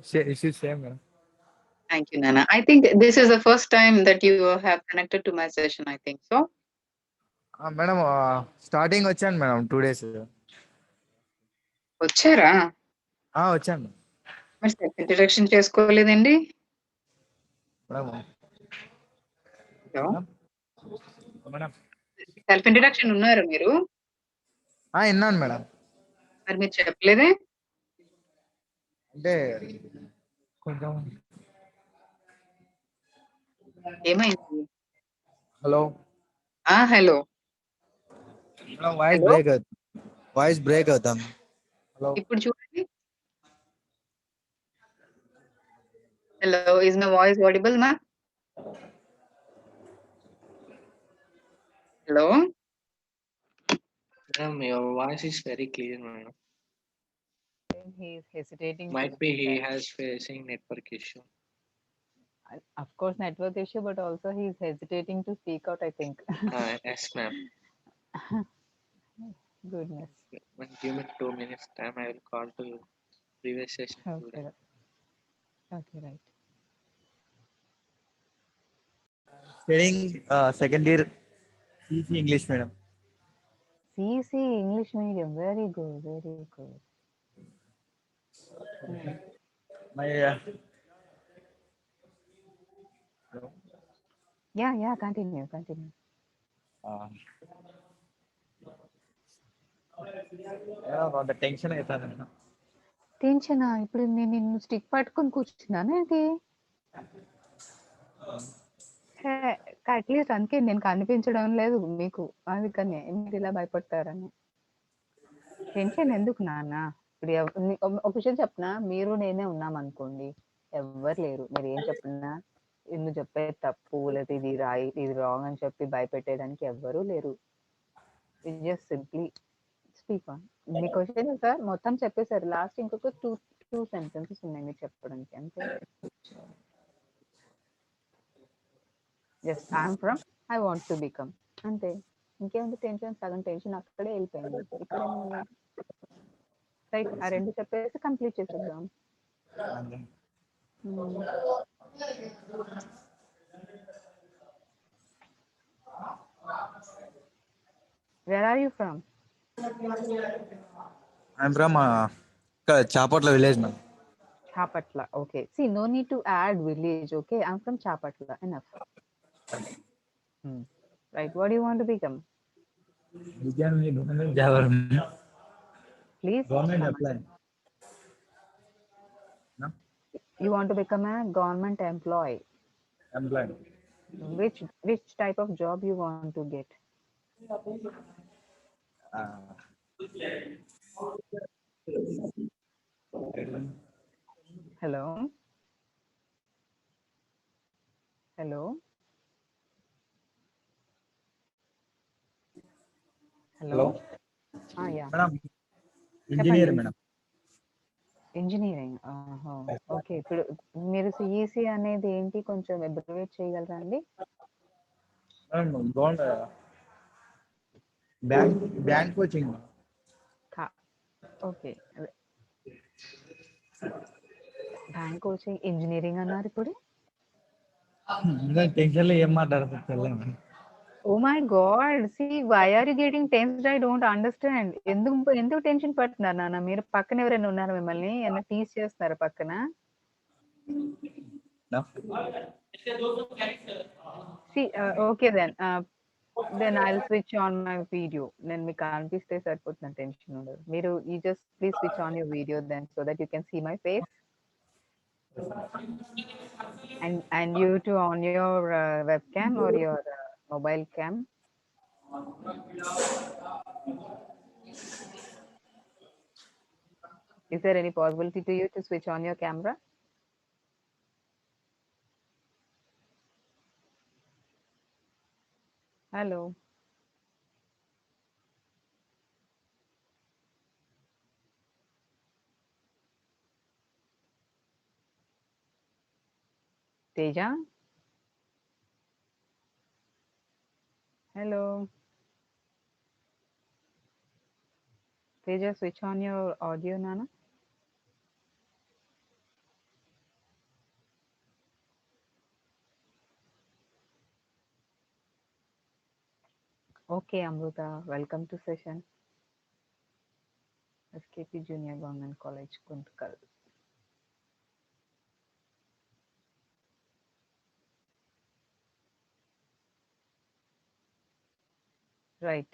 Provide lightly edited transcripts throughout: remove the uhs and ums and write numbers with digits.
She's same, madam. Thank you, Nana. I think this is the first time that you have connected to my session, I think so. Madam, starting వచ్చాను madam 2 days. వచ్చారా? వచ్చాను మరి self introduction చేసుకోలేదండి? Madam. Hello! Madam self introduction ఉన్నారా మీరు? విన్నాను madam. మరి మీరు చెప్పలేదే? అంటే కొంచెం. ఏమైంది? Hello hello. Madam, voice hello. Break అవుతుంది. వాయిస్ బ్రేక్ అవుతాం. హలో. ఇప్పుడు చూడండి. Hello, is my voice audible ma'am? Hello. Ma'am, your voice is very clear, madam. He is hesitating. Might be he has facing network issue. Of course, network issue, but also he is hesitating to speak out, I think. Yes, ma'am. Goodness. Give me 2 minutes time. I will call to you. Previous session. Okay. Okay, right. Studying second year CC English, madam. CC English medium, very good, very good. My Yeah, continue. కొంత tension అవుతుంది madam. టెన్షనా? ఇప్పుడు నేను నిన్ను stick పట్టుకొని కూర్చున్నాను ఏంటి? At least అందుకే నేను కనిపించడం లేదు మీకు, అందుకనే మీరు ఇలా భయపడతారని. టెన్షన్ ఎందుకు నాన్న? ఇప్పుడు ఒక విషయం చెప్పనా, మీరు నేనే ఉన్నాం అనుకోండి, ఎవ్వరు లేరు. మీరు ఏం చెప్పినా నువ్వు చెప్పే తప్పు లేదా ఇది రాంగ్ అని చెప్పి భయపెట్టేయడానికి ఎవ్వరూ లేరు. Just simply speak on. Me question sir మొత్తం చెప్పేశారు, లాస్ట్ ఇంకొక టూ సెంటెన్సెస్ ఉన్నాయి మీరు చెప్పడానికి, అంతే. Just I'm from, I want to become, అంతే. ఇంకేముంది టెన్షన్? సగం టెన్షన్ అక్కడే వెళ్ళిపోయింది. ఇక్కడ రైట్, ఆ రెండు చెప్పేసి కంప్లీట్ చేసేద్దాం. Where are you from? I'm from Chapatla village, ma'am. Chapatla, okay. See, no need to add village, okay? I'm from Chapatla, enough. Right, what do you want to become? Please. Government apply. No? You want to become a government employee. Employed. Which type of job you want to get? Hello. Hello. Yeah. Madam, engineer, madam. Engineering. Okay. ఇప్పుడు మీరు CEC అనేది ఏంటి, కొంచెం abbreviate చేయగలరా అండి? Bank coaching. Okay, bank coaching, engineering అన్నారు ఇప్పుడు. Tension లో ఏం మాట్లాడుతుంది? Oh my God! See, why are you getting tensed? I don't understand. ఎందుకు టెన్షన్ పడుతున్నారు నాన్న? మీరు పక్కన ఎవరైనా ఉన్నారు, మిమ్మల్ని ఏమైనా టీజ్ చేస్తున్నారా పక్కన? See, okay then I'll switch on my video. Then మీకు కనిపిస్తే సరిపోతుంది, టెన్షన్ ఉండదు. మీరు you just please switch on your video then so that you can see my face. And you too on your webcam or your mobile cam. Is there any possibility to you to switch on your camera? Hello. Teja? Hello. Teja, switch on your audio, Nana. Okay, Amruta, welcome to session. SKP Junior Government College, Kuntkal. Right.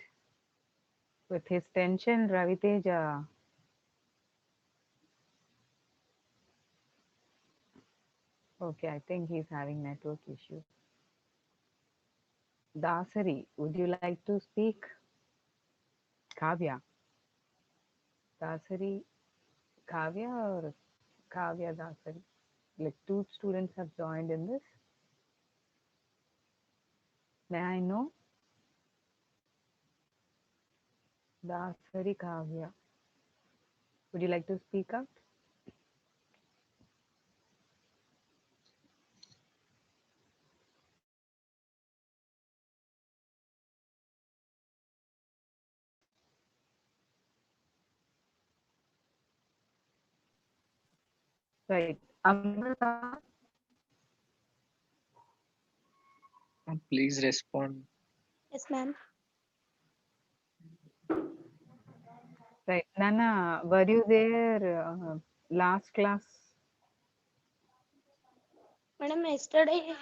With his tension, Raviteja. Okay, I think he's having network issue. Dasari, would you like to speak? Kavya. Dasari, Kavya or Kavya Dasari? Like two students have joined in this. May I know? Dasari Kavya. Would you like to speak out? Right. Amrita, Please respond. Yes, ma'am. right. Nana, were you there last class? Madam, yesterday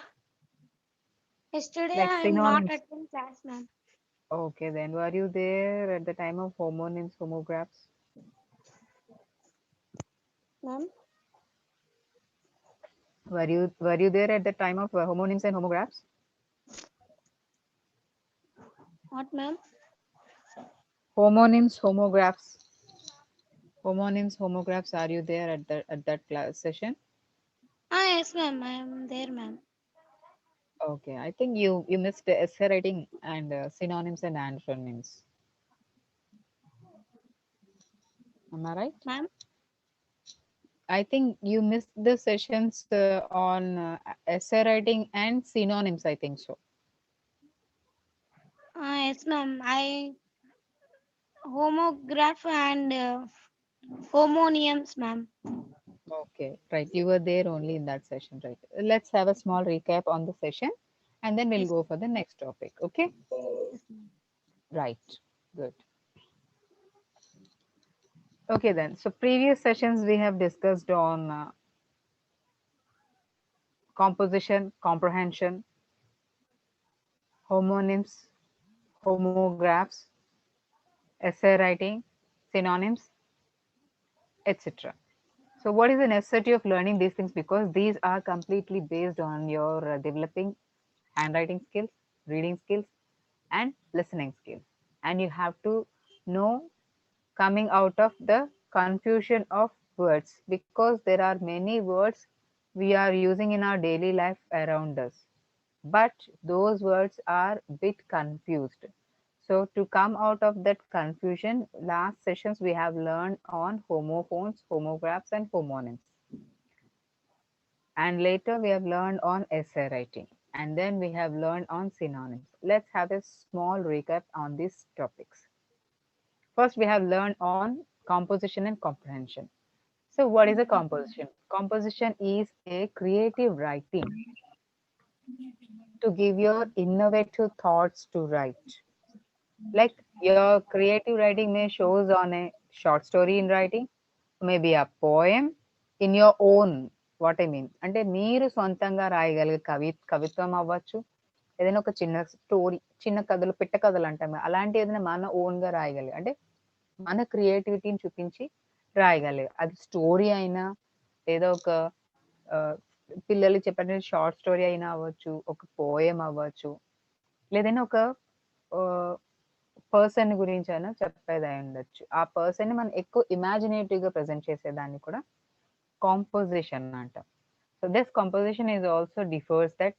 Like I am not synonyms. attending class, ma'am. Okay, then were you there at the time of homonyms, homographs? Ma'am, Were you there at the time of homonyms and homographs? what, ma'am? Homonyms, homographs. Homonyms, homographs. Are you there at that class session? Ah, yes, ma'am. I am there, ma'am. Okay, I think you missed the essay writing and synonyms and antonyms. Am I right? Ma'am, I think you missed the sessions on essay writing and synonyms. I think so. ah, yes, ma'am. I homograph and homonyms, ma'am. Okay, right. You were there only in that session, right? Let's have a small recap on the session and then we'll Yes, go for the next topic. Okay, yes, ma'am. right. Good. Okay, then. So, previous sessions we have discussed on composition, comprehension, homonyms, homographs, essay writing, synonyms, etc. So, what is the necessity of learning these things? Because these are completely based on your developing handwriting skills, reading skills, and listening skills. And you have to know coming out of the confusion of words because there are many words we are using in our daily life around us. But those words are bit confused. So to come out of that confusion, last sessions we have learned on homophones, homographs, and homonyms. And later we have learned on essay writing. And then we have learned on synonyms. Let's have a small recap on these topics. First, we have learned on composition and comprehension. So what is a composition? Composition is a creative writing to give your innovative thoughts to write. Like your creative writing may shows on a short story in writing, maybe a poem in your own. What I mean అంటే మీరు సొంతంగా రాయగలిగే కవిత్వం అవ్వచ్చు, ఏదైనా ఒక చిన్న story, చిన్న కథలు, పిట్ట కథలు అంటాం కదా, అలాంటి ఏదైనా మన ఓన్ గా రాయగలిగే, అంటే మన క్రియేటివిటీని చూపించి రాయగలిగే, అది స్టోరీ అయినా ఏదో ఒక పిల్లలు చెప్పిన షార్ట్ స్టోరీ అయినా అవ్వచ్చు, ఒక పోయం అవ్వచ్చు, లేదైనా ఒక పర్సన్ గురించి అయినా చెప్పేది అయి ఉండొచ్చు. ఆ పర్సన్ ని మనం ఎక్కువ ఇమాజినేటివ్ గా ప్రెజెంట్ చేసేదాన్ని కూడా కాంపోజిషన్ అంటాం. So this composition is also differs that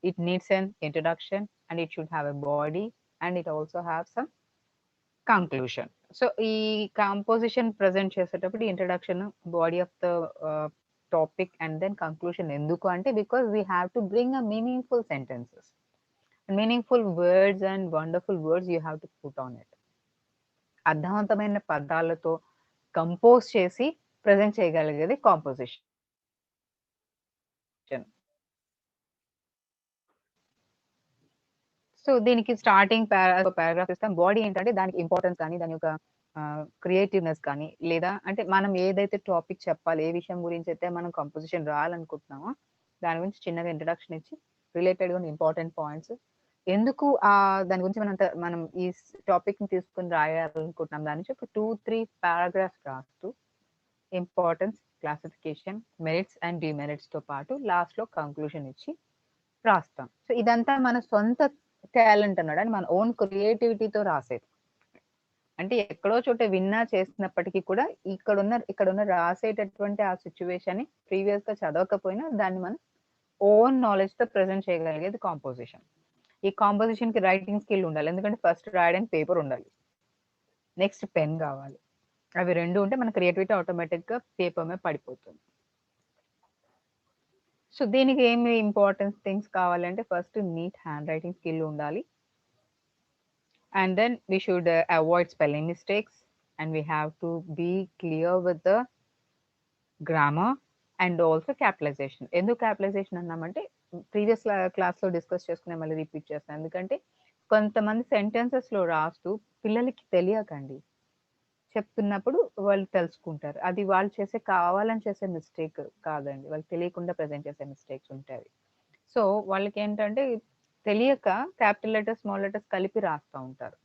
it needs an introduction and it should have a body and it also have some conclusion. So ఈ కాంపోజిషన్ ప్రెజెంట్ చేసేటప్పుడు introduction, body of the topic and then conclusion. ఎందుకు అంటే because we have to bring a meaningful sentences, meaningful words and wonderful words you have to put on it. అర్థవంతమైన పదాలతో compose చేసి present చేయగలిగేది composition. So so దీనికి starting paragraph ఇస్తాం. Body ఏంటంటే దానికి ఇంపార్టెన్స్ కానీ దాని యొక్క క్రియేటివ్నెస్ కానీ, లేదా అంటే మనం ఏదైతే టాపిక్ చెప్పాలి, ఏ విషయం గురించి అయితే మనం కంపోజిషన్ రాయాలనుకుంటున్నామో దాని గురించి చిన్నగా ఇంట్రడక్షన్ ఇచ్చి రిలేటెడ్ గా ఇంపార్టెంట్ పాయింట్స్, ఎందుకు దాని గురించి మనం ఈ టాపిక్ ని తీసుకుని రాయాలనుకుంటున్నాం దాని నుంచి ఒక 2-3 పారాగ్రాఫ్స్ రాస్తూ importance, classification, merits and demerits తో పాటు లాస్ట్ లో కంక్లూజన్ ఇచ్చి రాస్తాం. సో ఇదంతా మన సొంత టాలెంట్ అన్నాడు, అని మన ఓన్ క్రియేటివిటీతో రాసేది. అంటే ఎక్కడో చోట విన్నా చేసినప్పటికీ కూడా ఇక్కడున్న రాసేటటువంటి ఆ సిచ్యువేషన్ ని ప్రీవియస్ గా చదవకపోయినా దాన్ని మనం ఓన్ నాలెడ్జ్ తో ప్రెజెంట్ చేయగలిగేది కాంపోజిషన్. ఈ కాంపోజిషన్ కి రైటింగ్ స్కిల్ ఉండాలి, ఎందుకంటే ఫస్ట్ రాయడానికి పేపర్ ఉండాలి, నెక్స్ట్ పెన్ కావాలి. అవి రెండు ఉంటే మన క్రియేటివిటీ ఆటోమేటిక్ గా పేపర్ మీద పడిపోతుంది. సో దీనికి ఏమి ఇంపార్టెన్స్ థింగ్స్ కావాలంటే first neat handwriting skill ఉండాలి, and then we should avoid spelling mistakes, and we have to be clear with the grammar and also capitalization. ఎందుకు క్యాపిటలైజేషన్ అన్నామంటే ప్రీవియస్ క్లాస్ లో discuss చేసుకునే మళ్ళీ repeat చేస్తాను, ఎందుకంటే కొంతమంది sentences లో రాస్తూ పిల్లలకి తెలియకండి చెప్తున్నప్పుడు వాళ్ళు తెలుసుకుంటారు, అది వాళ్ళు కావాలని చేసే మిస్టేక్ కాదండి, వాళ్ళు తెలియకుండా ప్రజెంట్ చేసే మిస్టేక్స్ ఉంటాయి. సో వాళ్ళకి ఏంటంటే తెలియక క్యాపిటల్ లెటర్స్, స్మాల్ లెటర్స్ కలిపి రాస్తూ ఉంటారు.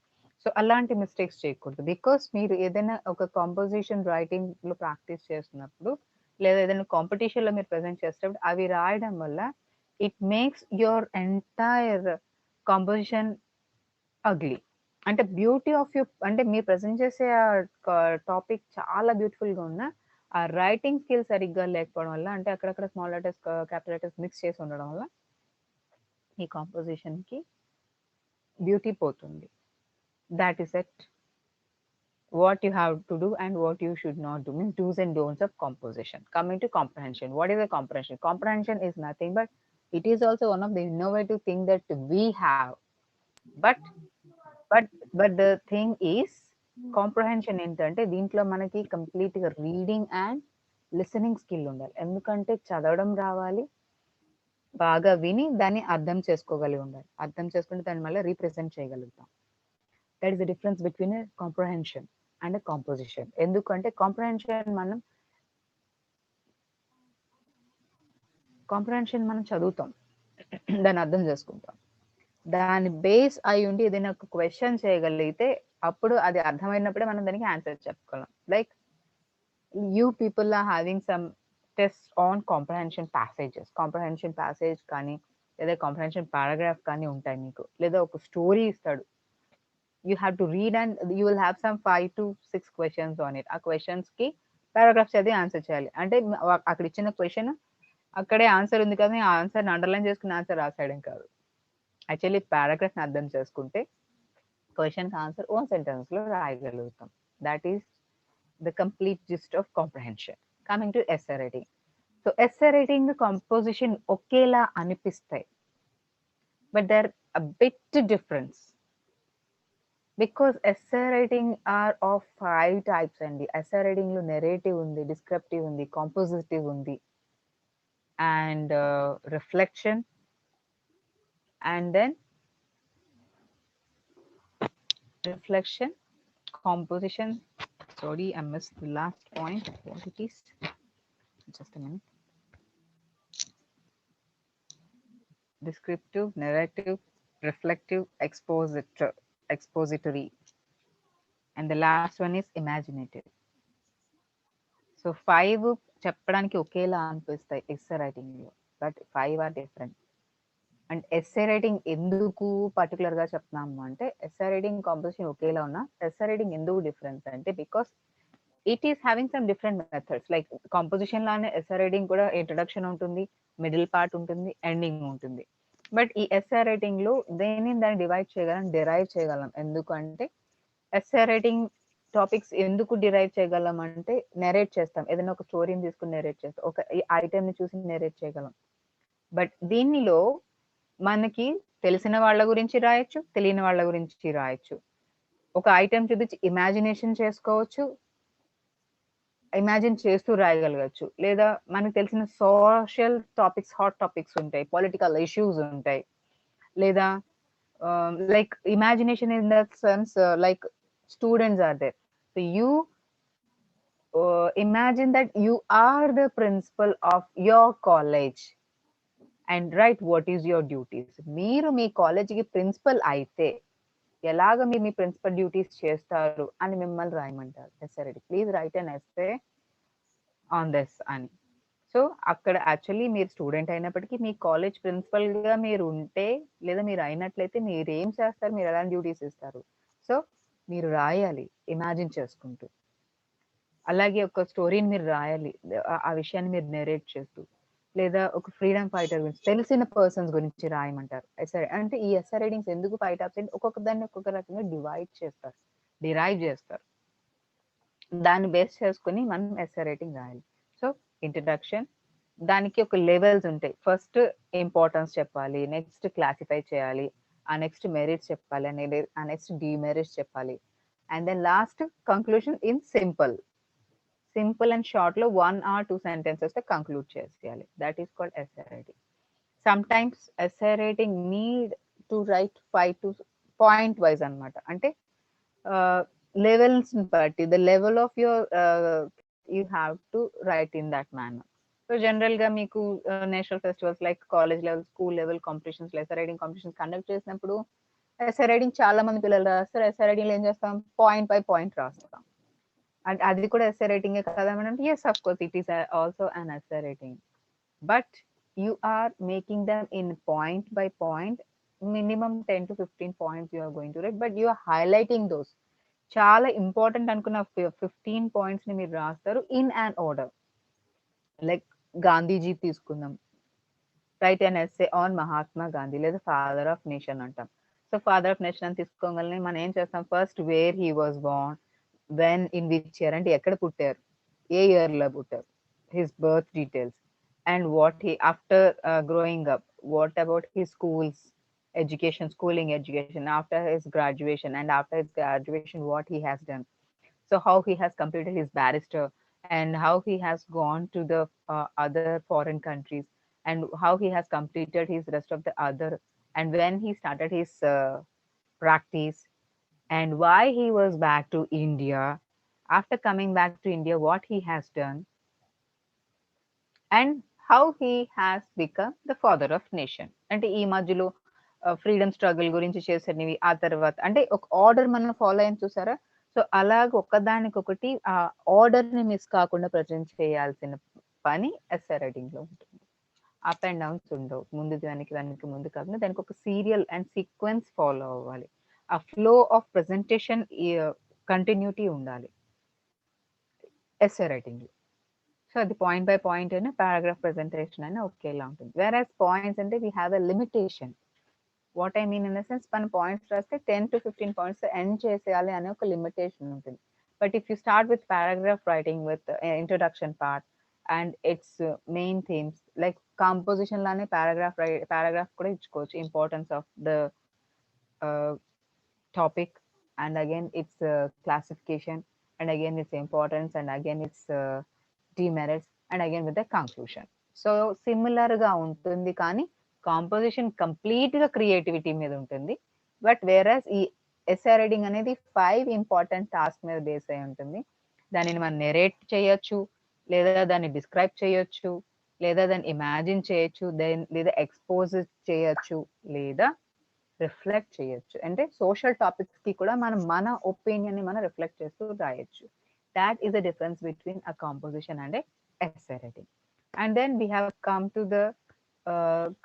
సో అలాంటి మిస్టేక్స్ చేయకూడదు. బికాస్ మీరు ఏదైనా ఒక కాంపోజిషన్ రైటింగ్ లో ప్రాక్టీస్ చేస్తున్నప్పుడు, లేదా ఏదైనా కాంపిటీషన్ లో మీరు ప్రెజెంట్ చేసేటప్పుడు అవి రాయడం వల్ల it makes your entire composition ugly. అంటే బ్యూటీ ఆఫ్ యూ, అంటే మీరు ప్రెజెంట్ చేసే టాపిక్ చాలా బ్యూటిఫుల్ గా ఉన్న ఆ రైటింగ్ స్కిల్ సరిగ్గా లేకపోవడం వల్ల, అంటే అక్కడక్కడ small letters, capital letters mix చేసి ఉండడం వల్ల ఈ కాంపోజిషన్ కి బ్యూటీ పోతుంది. That is it. What you have to do and what you should not do, means do's and don'ts of composition. Coming to comprehension, what is a comprehension? Comprehension is nothing but it is also one of the innovative thing that we have. But the thing is, comprehension ఏంటంటే దీంట్లో మనకి complete గా reading and listening skill ఉండాలి. ఎందుకంటే చదవడం రావాలి, బాగా విని దాన్ని అర్థం చేసుకోగలిగి ఉండాలి. అర్థం చేసుకుంటే దాన్ని మళ్ళీ రీప్రజెంట్ చేయగలుగుతాం. That is the difference between a comprehension and composition. ఎందుకంటే కాంప్రహెన్షన్ మనం చదువుతాం, దాన్ని అర్థం చేసుకుంటాం, దాని బేస్ అయి ఉండి ఏదైనా ఒక క్వశ్చన్ చేయగలిగితే అప్పుడు అది అర్థమైనప్పుడే మనం దానికి ఆన్సర్ చెప్పగలం. Like you people are having some test on comprehension passages. Comprehension passage కానీ లేదా కాంప్రహెన్షన్ పారాగ్రాఫ్ కానీ ఉంటాయి మీకు, లేదా ఒక స్టోరీ ఇస్తాడు, you have to read and you will have some 5 to 6 questions on it. ఆ క్వశ్చన్స్ కి పారాగ్రాఫ్ చదివి ఆన్సర్ చేయాలి. అంటే అక్కడ ఇచ్చిన క్వశ్చన్ అక్కడే ఆన్సర్ ఉంది కదా, ఆ ఆన్సర్ అండర్లైన్ చేసుకుని ఆన్సర్ రాసాడేం కాదు. యాక్చువల్లీ పారాగ్రాఫ్ ని అర్థం చేసుకుంటే క్వశ్చన్ కి ఆన్సర్ ఓన్ సెంటెన్స్ లో రాయగలుగుతాం. That is the complete gist of comprehension. Coming to essay writing. So essay writing, composition ఒకేలా అనిపిస్తాయి, but there a bit difference. Because essay writing are of 5 types అండి. Essay writing లో narrative ఉంది, descriptive ఉంది, compositive ఉంది, and reflection, and then reflection, composition. Sorry, I missed the last point. What it is? Just a minute. Descriptive, narrative, reflective, expository, and the last one is imaginative. So 5 చెప్పడానికి ఒకేలా అనిపిస్తాయి essay writing లో, but 5 are different. And essay writing ఎందుకు particular గా చెప్తున్నాము అంటే, essay writing, composition ఒకేలా ఉన్నా ఎస్సే రైటింగ్ ఎందుకు డిఫరెన్స్ అంటే, because it is having some different methods. Like composition లానే ఎస్సే రైటింగ్ కూడా ఇంట్రడక్షన్ ఉంటుంది, మిడిల్ పార్ట్ ఉంటుంది, ఎండింగ్ ఉంటుంది. బట్ ఈ ఎస్సే రైటింగ్ లో దాన్ని డివైడ్ చేయగలం, డిరైవ్ చేయగలం. ఎందుకంటే ఎస్సే రైటింగ్ టాపిక్స్ ఎందుకు డిరైవ్ చేయగలం అంటే, నెరేట్ చేస్తాం, ఏదైనా ఒక స్టోరీని తీసుకుని నెరేట్ చేస్తాం, ఒక ఐటమ్ ని చూసి నెరేట్ చేయగలం. బట్ దీనిలో మనకి తెలిసిన వాళ్ళ గురించి రాయొచ్చు, తెలియని వాళ్ళ గురించి రాయొచ్చు. ఒక ఐటమ్ చూపించి ఇమాజినేషన్ చేసుకోవచ్చు, ఇమాజిన్ చేస్తూ రాయగలగచ్చు. లేదా మనకు తెలిసిన సోషల్ టాపిక్స్, హాట్ టాపిక్స్ ఉంటాయి, పొలిటికల్ ఇష్యూస్ ఉంటాయి, లేదా like imagination in that sense, like students are there, so you imagine that you are the principal of your college and write what is your duties. మీరు మీ కాలేజీకి principal అయితే ఎలాగ మీరు మీ principal duties చేస్తారు అని మిమ్మల్ని రాయమంటారు essay. Please write an essay on this అని. సో అక్కడ యాక్చువల్లీ మీరు స్టూడెంట్ అయినప్పటికీ మీ కాలేజ్ ప్రిన్సిపల్ గా మీరు ఉంటే లేదా మీరు అయినట్లయితే మీరు ఏం చేస్తారు, మీరు ఎలాంటి డ్యూటీస్ ఇస్తారు, సో మీరు రాయాలి ఇమాజిన్ చేసుకుంటూ. అలాగే ఒక స్టోరీని మీరు రాయాలి, ఆ విషయాన్ని మీరు నెరేట్ చేస్తూ, లేదా ఒక ఫ్రీడమ్ ఫైటర్ గురించి తెలిసిన పర్సన్స్ గురించి రాయమంటారు ఎస్ఏ. అంటే ఈ ఎస్ఏ రైటింగ్స్ ఎందుకు 5 టాప్స్, ఒక్కొక్క దాన్ని ఒక్కొక్క రకంగా డిరైవ్ చేస్తారు. దాన్ని బేస్ చేసుకుని మనం ఎస్ఏ రైటింగ్ రాయాలి. సో ఇంట్రడక్షన్, దానికి ఒక లెవెల్స్ ఉంటాయి. ఫస్ట్ ఇంపార్టెన్స్ చెప్పాలి, నెక్స్ట్ క్లాసిఫై చేయాలి, ఆ నెక్స్ట్ మెరిట్స్ చెప్పాలి, ఆ నెక్స్ట్ డిమెరిట్స్ చెప్పాలి, and then last conclusion in simple and short లో 1 or 2 sentences తో కంక్లూడ్ చేసేయాలి. That is called essay writing. Sometimes essay writing need to write 5 to point wise అన్నమాట. అంటే లెవెల్స్ బట్టి the level of your you have to right in that manner. So general గా మీకు national festivals like college level, school level competitions, essay writing competitions conduct చేసినప్పుడు essay writing చాలా మంది పిల్లలు రాస్తారు. ఎస్ఏ రైటింగ్ లో ఏం చేస్తాం, పాయింట్ బై పాయింట్ రాస్తాం. అండ్ అది కూడా ఎస్ఏ రైటింగే కదా madam? Yes, of course it is also an essay writing, but you are making them in point by point. Minimum 10 to 15 points you are going to write, but you are highlighting those. చాలా important అనుకున్న 15 points ని మీరు రాస్తారు in and order. Like Gandhiji తీసుకుందాం, write an essay on Mahatma Gandhi, లేదా father of nation అంటాం. So father of nation అని తీసుకోగలని మనం ఏం చేస్తాం, first where he was born, when, in which year, అంటే ఎక్కడ పుట్టారు, ఏ ఇయర్ లో పుట్టారు, his birth details, and what he after growing up, what about his schools education, schooling education, after his graduation, and after his graduation what he has done. So how he has completed his barrister, and how he has gone to the other foreign countries, and how he has completed his rest of the other, and when he started his practice, and why he was back to India, after coming back to India what he has done, and how he has become the father of nation. అంటే ఈ మధ్యలో freedom struggle గురించి చేసినవి, ఆ తర్వాత అంటే ఒక order మనం ఫాలో అయిన చూసారా. సో అలాగ ఒకదానికొకటి ఆ ఆర్డర్ ని మిస్ కాకుండా ప్రజెంట్ చేయాల్సిన పని ఎస్ఏ రైటింగ్ లో ఉంటుంది. అప్ అండ్ డౌన్స్ ఉండవు, ముందు వెనక్కి ముందు కాకుండా దానికి ఒక సీరియల్ అండ్ సీక్వెన్స్ ఫాలో అవ్వాలి. ఆ ఫ్లో ఆఫ్ ప్రెజెంటేషన్ కంటిన్యూటీ ఉండాలి ఎస్ఏ రైటింగ్ లో. సో అది పాయింట్ బై పాయింట్ అయినా పారాగ్రాఫ్ ప్రెజెంటేషన్ అయినా ఒకేలా ఉంటుంది. వేర్ పాయింట్స్ అంటే we have a limitation. What I mean in the sense, మన పాయింట్స్ రాస్తే 10 to 15 points ఎండ్ చేసేయాలి అనే ఒక లిమిటేషన్ ఉంటుంది. But if you start with paragraph writing with introduction part and it's main themes, like composition లానే paragraph కూడా ఇచ్చుకోవచ్చు, importance of the topic, and again it's classification, and again its importance, and again it's demerits, and again with the conclusion. So similar గా ఉంటుంది, కానీ composition complete గా creativity మీద ఉంటుంది. But వేరస్ ఈ ఎస్ఏ రైటింగ్ అనేది 5 ఇంపార్టెంట్ టాస్క్ మీద base అయి ఉంటుంది. దానిని మనం నెరేట్ చేయొచ్చు, లేదా దాన్ని డిస్క్రైబ్ చేయొచ్చు, లేదా దాన్ని ఇమాజిన్ చేయొచ్చు, లేదా ఎక్స్పోజ్ చేయొచ్చు, లేదా రిఫ్లెక్ట్ చేయొచ్చు. అంటే సోషల్ టాపిక్స్ కి కూడా మనం మన ఒపీనియన్ ని మనం రిఫ్లెక్ట్ చేస్తూ రాయొచ్చు. That is the difference between a composition and essay writing. And then we have come to the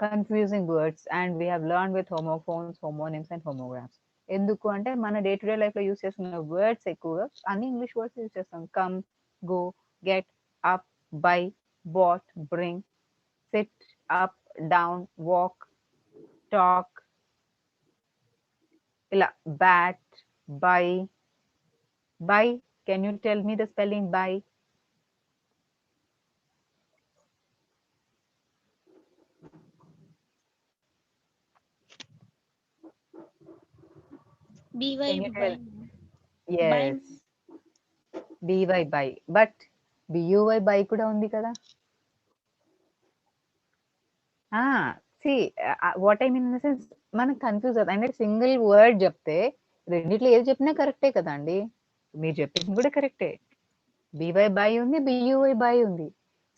confusing words, and we have learned with homophones, homonyms and homographs. ఎందుకు అంటే మన డే టు డే లైఫ్ లో use చేస్తున్న words ఎక్కువగా అన్ని English words use చేస్తాం. Come, go, get, up, by, bought, bring, sit, up, down, walk, talk, ఇలా bat, by. By, can you tell me the spelling by? BY Can you by. tell? Yes, BY by, but BUY buy కూడా ఉంది కదా. See what I mean in the sense మనకు confuse అవుతుంది. అంటే single word చెప్తే రెండిట్లో ఏది చెప్పినా కరెక్టే కదండి. మీరు చెప్పింది కూడా కరెక్టే. బీవై బై ఉంది, బియువై బై ఉంది.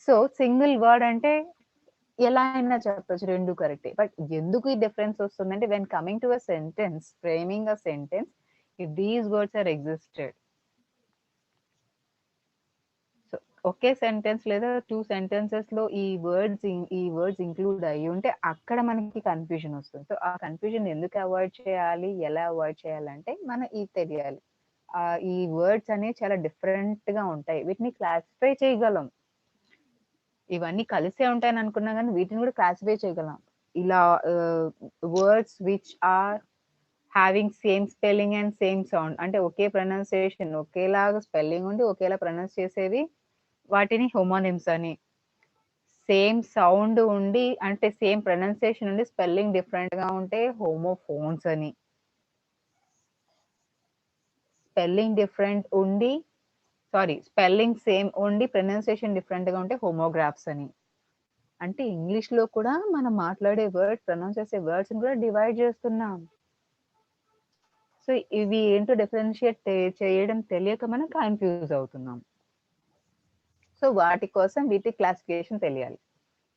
సో సింగిల్ వర్డ్ అంటే ఎలా అయినా చెప్పచ్చు, రెండు కరెక్టే. బట్ ఎందుకు ఈ డిఫరెన్స్ వస్తుందంటే when coming to a sentence, framing a sentence, if these words are existed, so ఒకే సెంటెన్స్ లేదా 2 సెంటెన్సెస్ లో ఈ వర్డ్స్ ఇంక్లూడ్ అయ్యి ఉంటే అక్కడ మనకి కన్ఫ్యూజన్ వస్తుంది. సో ఆ కన్ఫ్యూజన్ ఎందుకు అవాయిడ్ చేయాలి, ఎలా అవాయిడ్ చేయాలంటే మనం ఇది తెలియాలి. ఈ వర్డ్స్ అనేవి చాలా డిఫరెంట్ గా ఉంటాయి, వీటిని క్లాసిఫై చేయగలం. ఇవన్నీ కలిసే ఉంటాయని అనుకున్నా కానీ వీటిని కూడా క్లాసిఫై చేయగలం. ఇలా words which are having same spelling and same sound, అంటే ఒకే ప్రొనౌన్సియేషన్, ఒకేలాగా స్పెల్లింగ్ ఉండి ఒకేలా ప్రొనౌన్స్ చేసేవి, వాటిని హోమోనిమ్స్ అని. సేమ్ సౌండ్ ఉండి అంటే సేమ్ ప్రొనౌన్సియేషన్ ఉండి స్పెల్లింగ్ డిఫరెంట్ గా ఉంటే హోమోఫోన్స్ అని. స్పెల్లింగ్ డిఫరెంట్ ఉండి స్పెల్లింగ్ సేమ్ ఉండి ప్రొనౌన్సియేషన్ డిఫరెంట్ గా ఉంటే హోమోగ్రాఫ్స్ అని. అంటే ఇంగ్లీష్ లో కూడా మనం మాట్లాడే వర్డ్, ప్రొనౌన్స్ చేసే వర్డ్స్ కూడా డివైడ్ చేస్తున్నాం. సో ఇవి ఏంటో డిఫరెన్షియేట్ చేయడం తెలియక మనం కన్ఫ్యూజ్ అవుతున్నాం. సో వాటి కోసం వీటి క్లాసిఫికేషన్ తెలియాలి.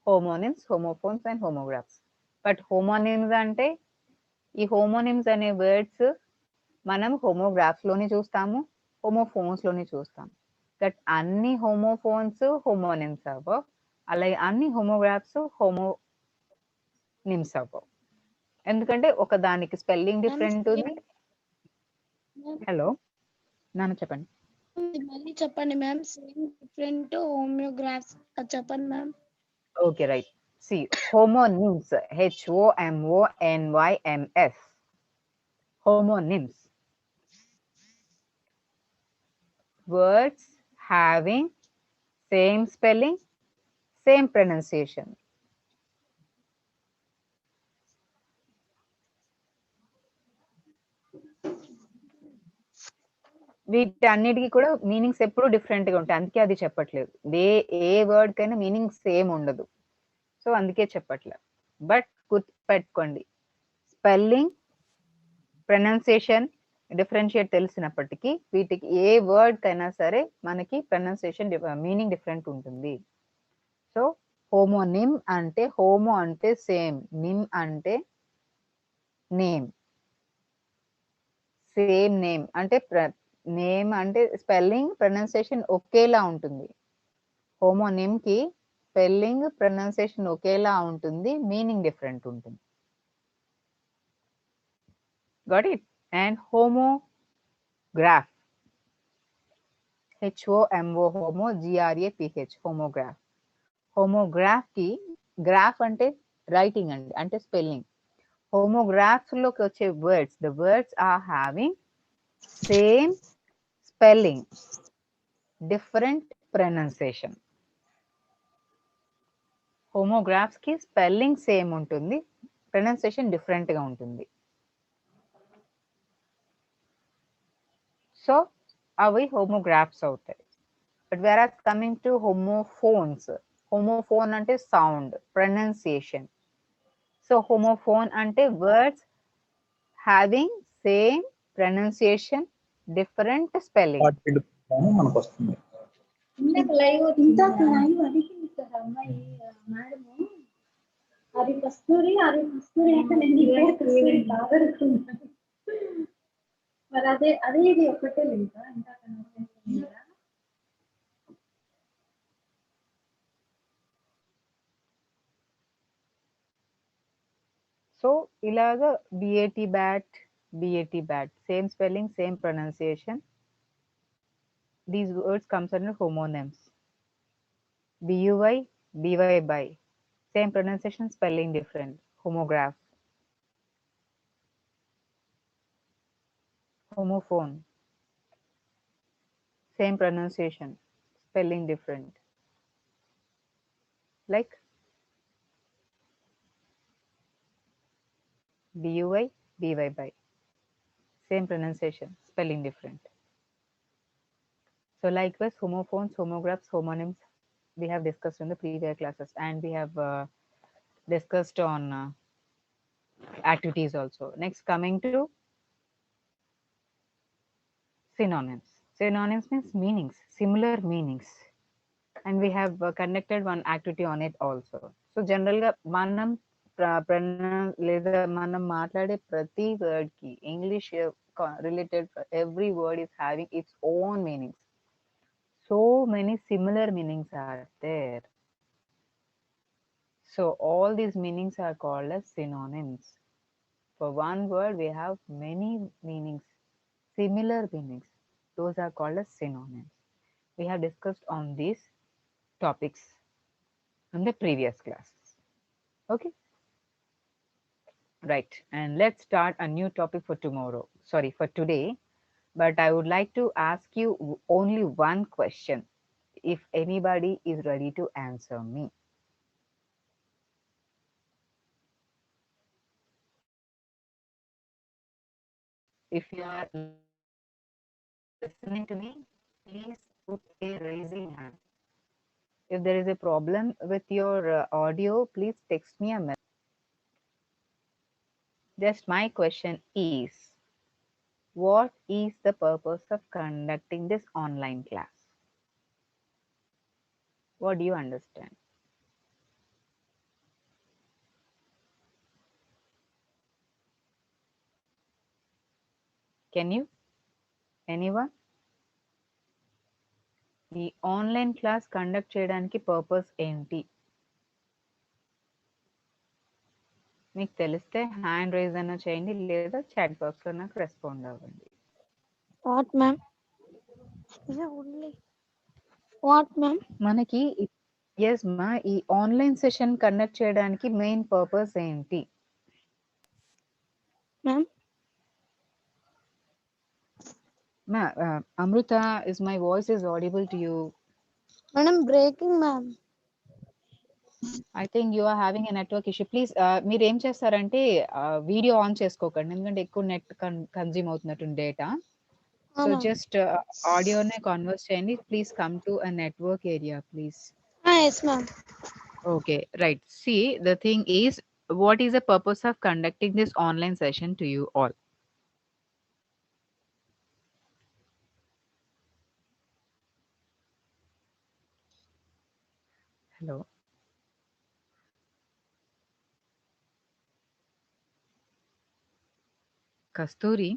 Homonyms, homophones and homographs. But homonyms అంటే ఈ హోమోనిమ్స్ అనే వర్డ్స్ మనం హోమోగ్రాఫ్స్ లోని చూస్తాము, హోమోఫోన్స్ లోని చూస్తాం. బట్ అన్ని హోమోఫోన్స్ హోమోనిమ్స్ అవ్వవు, అలాగే అన్ని హోమోగ్రాఫ్స్ హోమోనిమ్స్ అవ్వవు. ఎందుకంటే ఒక దానికి స్పెల్లింగ్ డిఫరెంట్ ఉంది. హలో నాన్న చెప్పండి. మళ్ళీ చెప్పండి మ్యామ్. సేమ్ డిఫరెంట్ హోమియోగ్రాఫ్స్ చెప్పండి ma'am. Okay right. See homonyms, HOMONYMS, homonyms, words having same spelling, same pronunciation. వీటన్నిటికీ కూడా మీనింగ్స్ ఎప్పుడు డిఫరెంట్ గా ఉంటాయి, అందుకే అది చెప్పట్లేదు. ఏ వర్డ్ కైనా మీనింగ్ సేమ్ ఉండదు, సో అందుకే చెప్పట్లేదు. బట్ గుర్తుపెట్టుకోండి, స్పెల్లింగ్, ప్రొనౌన్సియేషన్ డిఫరెన్షియేట్ తెలిసినప్పటికీ వీటికి ఏ వర్డ్ కైనా సరే మనకి ప్రొనౌన్సియేషన్ మీనింగ్ డిఫరెంట్ ఉంటుంది. సో హోమోనిమ్ అంటే హోమో అంటే సేమ్, నిమ్ అంటే నేమ్. సేమ్ నేమ్ అంటే నేమ్ అంటే స్పెల్లింగ్, ప్రొనౌన్సియేషన్ ఒకేలా ఉంటుంది. హోమోనిమ్ కి స్పెల్లింగ్, ప్రొనౌన్సియేషన్ ఒకేలా ఉంటుంది, మీనింగ్ డిఫరెంట్ ఉంటుంది. Got it? And homograph, HOMO, homo, GRAPH, homograph. Homograph కి గ్రాఫ్ అంటే రైటింగ్ అండి, అంటే స్పెల్లింగ్. హోమోగ్రాఫ్స్ లోకి వచ్చే words, the words are having same spelling, different pronunciation. Homographs కి స్పెల్లింగ్ సేమ్ ఉంటుంది, ప్రొనౌన్సియేషన్ డిఫరెంట్ గా ఉంటుంది. సో అవి హోమోగ్రాఫ్స్ అవుతాయి. But whereas coming to homophones, homophone అంటే సౌండ్, ప్రొనౌన్సియేషన్. సో హోమోఫోన్ అంటే words having same pronunciation, different spelling. మనకు వస్తుంది. ఇందాక లైవ్ అడిగింది సార్ అమ్మాయి మేడము, అది కస్తూరి అంటే నేను ఇదే కస్తూరి బాగా అడుగుతున్నాను. మరి అదే ఇది ఒక్కటే లేదా ఇందాక లేదా? సో ఇలాగా BAT, same spelling, same pronunciation. These words comes under homonyms. BUY, BY, same pronunciation, spelling different, homograph. Homophone, same pronunciation, spelling different. Like BUY, BY, same pronunciation, spelling different. So likewise, homophones, homographs, homonyms, we have discussed in the previous classes, and we have discussed on activities also. Next, coming to synonyms. Synonyms means meanings, similar meanings. And we have conducted one activity on it also. So general గా మనం లేదా మనం మాట్లాడే ప్రతి word కి English related every word is having its own meanings. So many similar meanings are there. So all these meanings are called as synonyms. For one word we have many meanings, similar meanings. Those are called as synonyms. We have discussed on these topics in the previous classes. Okay, right, and let's start a new topic for tomorrow, sorry, for today. But I would like to ask you only one question, if anybody is ready to answer me. If you are listening to me, please put a raising hand. If there is a problem with your audio, please text me a message. Just my question is, what is the purpose of conducting this online class? What do you understand? Can you? Anyone? ఈ online class conduct చేయడానికి purpose ఏంటి? మీకు తెలిస్తే hand raise అన్న చేయండి, లేదా chat box లో నాకు రెస్పాండ్ అవ్వండి. What, ma'am? Yeah, only. What, ma'am? మనకి ఎస్ మా ఈ ఆన్లైన్ సెషన్ కండక్ట్ చేయడానికి మెయిన్ పర్పస్ ఏంటి? Ma'am? Ma'am Amrita, is my voice is audible to you? Madam, breaking, ma'am. I think you are having a network issue. Please మీరు ఏం చేస్తారంటే video on చేసుకోకండి, ఎందుకంటే ఎక్కువ నెట్ కన్జ్యూమ్ అవుతున్నట్టు డేటా. So Ma'am. జస్ట్ ఆడియోనే converse చేయండి. Please come to a network area please. Yes, ma'am. Okay, right. See, the thing is, what is the purpose of conducting this online session to you all? Hello. Kasturi.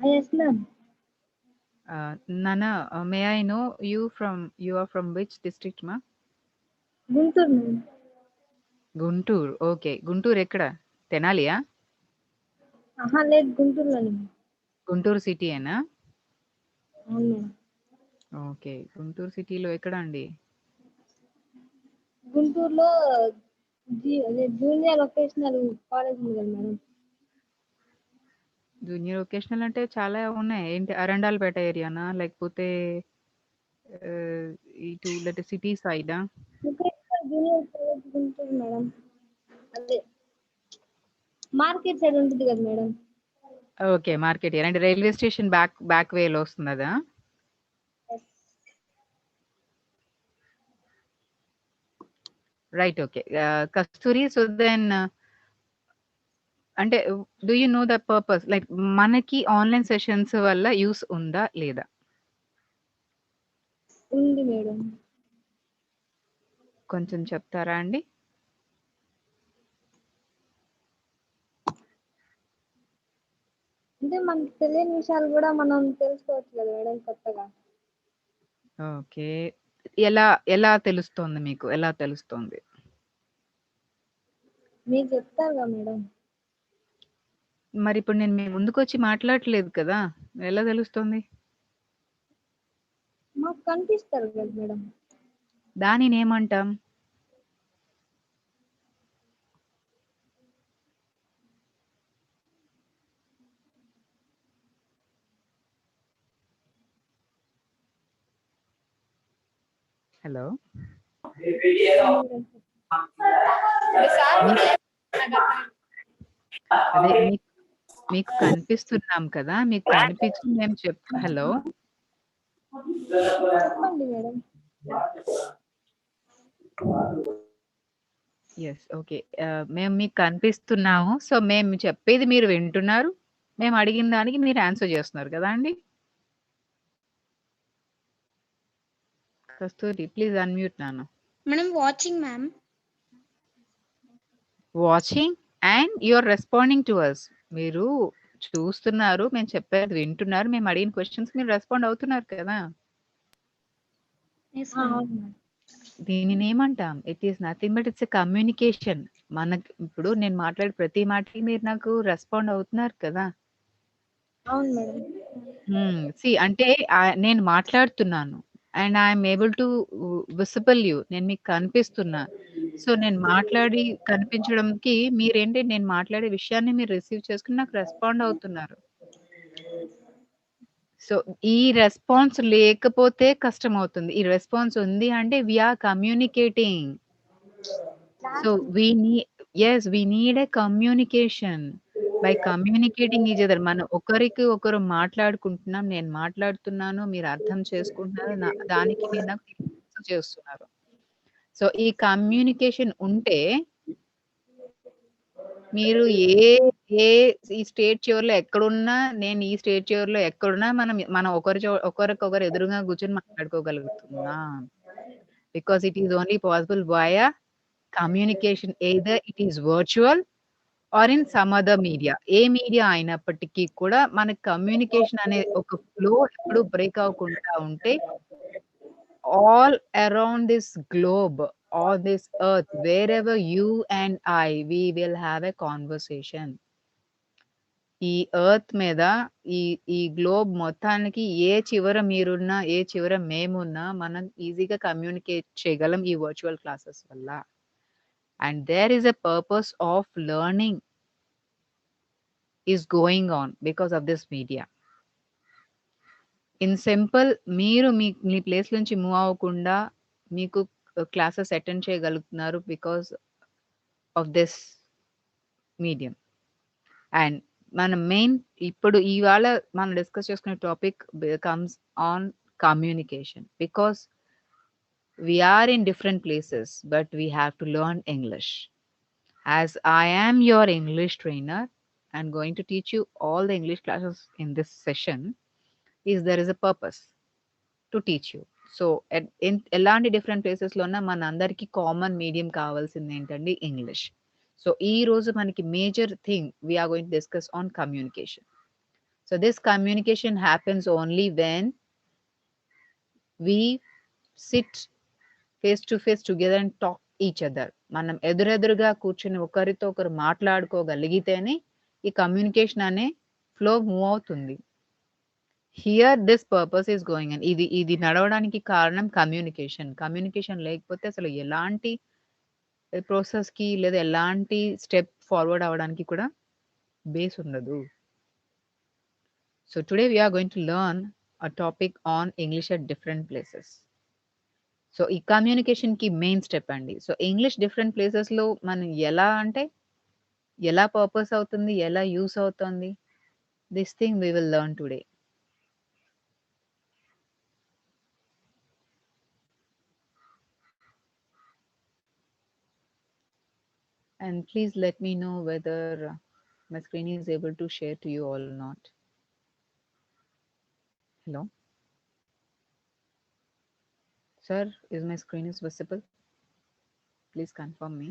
Yes, ma'am. Nana, may I know you are from which district, ma? Guntur, ma'am. Guntur. Okay. Guntur ekkada? Tenaliya? లేదు గుంటూరులోని. Guntur city ena? అవును madam. Okay. Guntur city లో ఎక్కడ అండి? గుంటూరులో junior vocational college ఉంది కదా madam. Junior vocational అంటే చాలా ఉన్నాయి. ఏంటి అరండాల్పేట ఏరియానా, లేకపోతే ఇటు లేకపోతే సిటీ సైడా? Junior college Guntur madam. అదే మార్కెట్ సైడ్ ఉంటుంది కదా మేడం. ఓకే, మార్కెట్ ఏరియా అంటే రైల్వే స్టేషన్ బ్యాక్ వేలో వస్తుంది అదా? Right, okay. Kasturi, so then అంటే do you know the purpose, like మనకి ఆన్లైన్ సెషన్స్ వల్ల యూస్ ఉందా లేదా? ఉంది మేడం. కొంచెం చెప్తారా అండి? అంటే మనకి తెలియని విషయాలు కూడా మనం తెలుసుకోవచ్చు కదా మేడం కొత్తగా. ఓకే, ఎలా తెలుస్తోంది మీకు? ఎలా తెలుస్తోంది? మీకు చెప్తారు కదా మేడం. మరి ఇప్పుడు నేను మీ ముందుకు వచ్చి మాట్లాడట్లేదు కదా, ఎలా తెలుస్తోంది? మాకు కనిపిస్తారు కదా మేడం. దానిని ఏమంటాం? హలో, అదే మీకు కనిపిస్తున్నాం కదా, మీకు కనిపించి మేము హలో చెప్పండి మేడం. ఎస్. ఓకే. మేము మీకు కనిపిస్తున్నాము. సో, మేము చెప్పేది మీరు వింటున్నారు. మేము అడిగిన దానికి మీరు ఆన్సర్ చేస్తున్నారు కదా అండి? కస్తూరి ప్లీజ్ అన్‌మ్యూట్ నాన్న. Madam, watching, ma'am. Watching and you are responding to us. మీరు చూస్తున్నారు, మేము చెప్పేది వింటున్నారు. మేము అడిగిన క్వెషన్స్ మీరు రెస్పాండ్ అవుతున్నారు కదా! Yes, ఆ, ma'am. అవును మేడం. దీనిని ఏమంటాం? It is nothing but it's a communication. మనకి ఇప్పుడు నేను మాట్లాడే ప్రతి మాటకి మీరు నాకు రెస్పాండ్ అవుతున్నారు కదా! అవును మేడం. సీ అంటే నేను మాట్లాడుతున్నాను. And I'm able to visible you. నేను మీకు కనిపిస్తున్నా. సో, నేను మాట్లాడి కనిపించడంకి మీరేంటి నేను మాట్లాడే విషయాన్ని మీరు రిసీవ్ చేసుకొని నాకు రెస్పాండ్ అవుతున్నారు. సో, ఈ రెస్పాన్స్ లేకపోతే కష్టమవుతుంది. ఈ రెస్పాన్స్ ఉంది అంటే we are communicating. So, we need a communication. By communicating each other మనం ఒకరికి ఒకరు మాట్లాడుకుంటున్నాం. నేను మాట్లాడుతున్నాను. మీరు అర్థం చేసుకుంటున్నారు. దానికి మీరు నాకు ఆన్సర్ చేస్తున్నారు. సో, ఈ కమ్యూనికేషన్ ఉంటే మీరు ఏ ఏ ఈ స్టేట్ చివరలో ఎక్కడున్నా, నేను ఈ స్టేట్ చివరలో ఎక్కడున్నా మనం ఒకరికొకరు ఎదురుగా కూర్చొని మాట్లాడుకోగలుగుతున్నాం. Because it is only possible via communication. Either it is virtual or in some other media. ఏ మీడియా అయినప్పటికీ కూడా మనకి కమ్యూనికేషన్ అనే ఒక ఫ్లో ఎప్పుడు బ్రేక్ అవ్వకుండా ఉంటే all around this globe, all this earth, wherever you and we will have a conversation. ఈ ఎర్త్ మీద ఈ ఈ గ్లోబ్ మొత్తానికి ఏ చివర మీరున్నా, ఏ చివర మేమున్నా మనం ఈజీగా కమ్యూనికేట్ చేయగలం ఈ వర్చువల్ క్లాసెస్ వల్ల. And there is a purpose of learning is going on because of this media. In simple మీరు మీ ప్లేస్ నుంచి మూవ్ అవ్వకుండా మీకు క్లాసెస్ అటెండ్ చేయగలుగుతున్నారు because of this medium. And మన మెయిన్ ఇప్పుడు ఇవాళ మనం డిస్కస్ చేసుకునే topic comes on communication. Because we are in different places, but we have to learn English. As I am your English trainer, I'm going to teach you all the English classes in this session. There is a purpose to teach you. So ఎలాంటి different ప్లేసెస్లోనా మన అందరికీ common medium కావాల్సింది ఏంటండి? English. So ఈ రోజు మనకి major thing we're going to discuss on communication. So this communication happens only when we sit face to face together and talk each other. మనం ఎదురెదురుగా కూర్చొని ఒకరితో ఒకరు మాట్లాడుకోగలిగితేనే ఈ కమ్యూనికేషన్ అనే ఫ్లో మూవ్ అవుతుంది. Here this purpose is going and ఇది నడవడానికి కారణం కమ్యూనికేషన్. కమ్యూనికేషన్ లేకపోతే అసలు ఎలాంటి ప్రాసెస్కి లేదా ఎలాంటి స్టెప్ ఫార్వర్డ్ అవ్వడానికి కూడా బేస్ ఉండదు. So today we're going to learn a topic on English at different places. So ఈ కమ్యూనికేషన్కి మెయిన్ స్టెప్ అండి. సో ఇంగ్లీష్ డిఫరెంట్ ప్లేసెస్లో మనం ఎలా పర్పస్ అవుతుంది, ఎలా యూస్ అవుతుంది, this thing we will learn today. And please let me know whether my screen is able to share to you all or not. Hello? Sir, is my screen is visible? Please confirm me.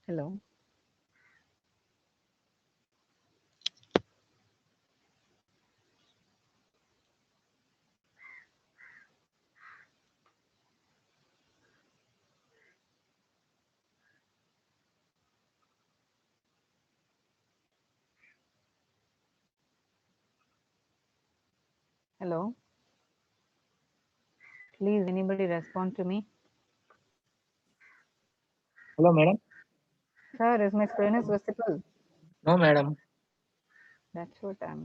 Hello? Hello? Please, anybody respond to me? Hello, madam. Sir, is my screen is visible? No, madam. That's what I'm.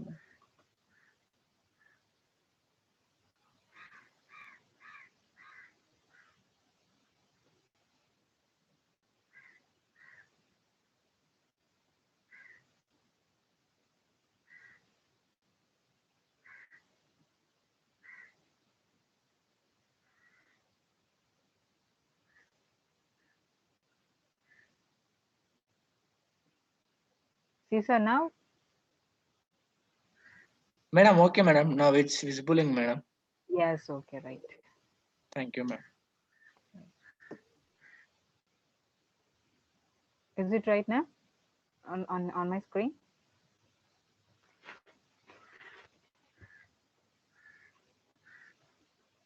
Sisa, now? Madam, okay, madam. Now it's visible in madam. Yes, okay, right. Thank you, madam. Is it right now on my screen?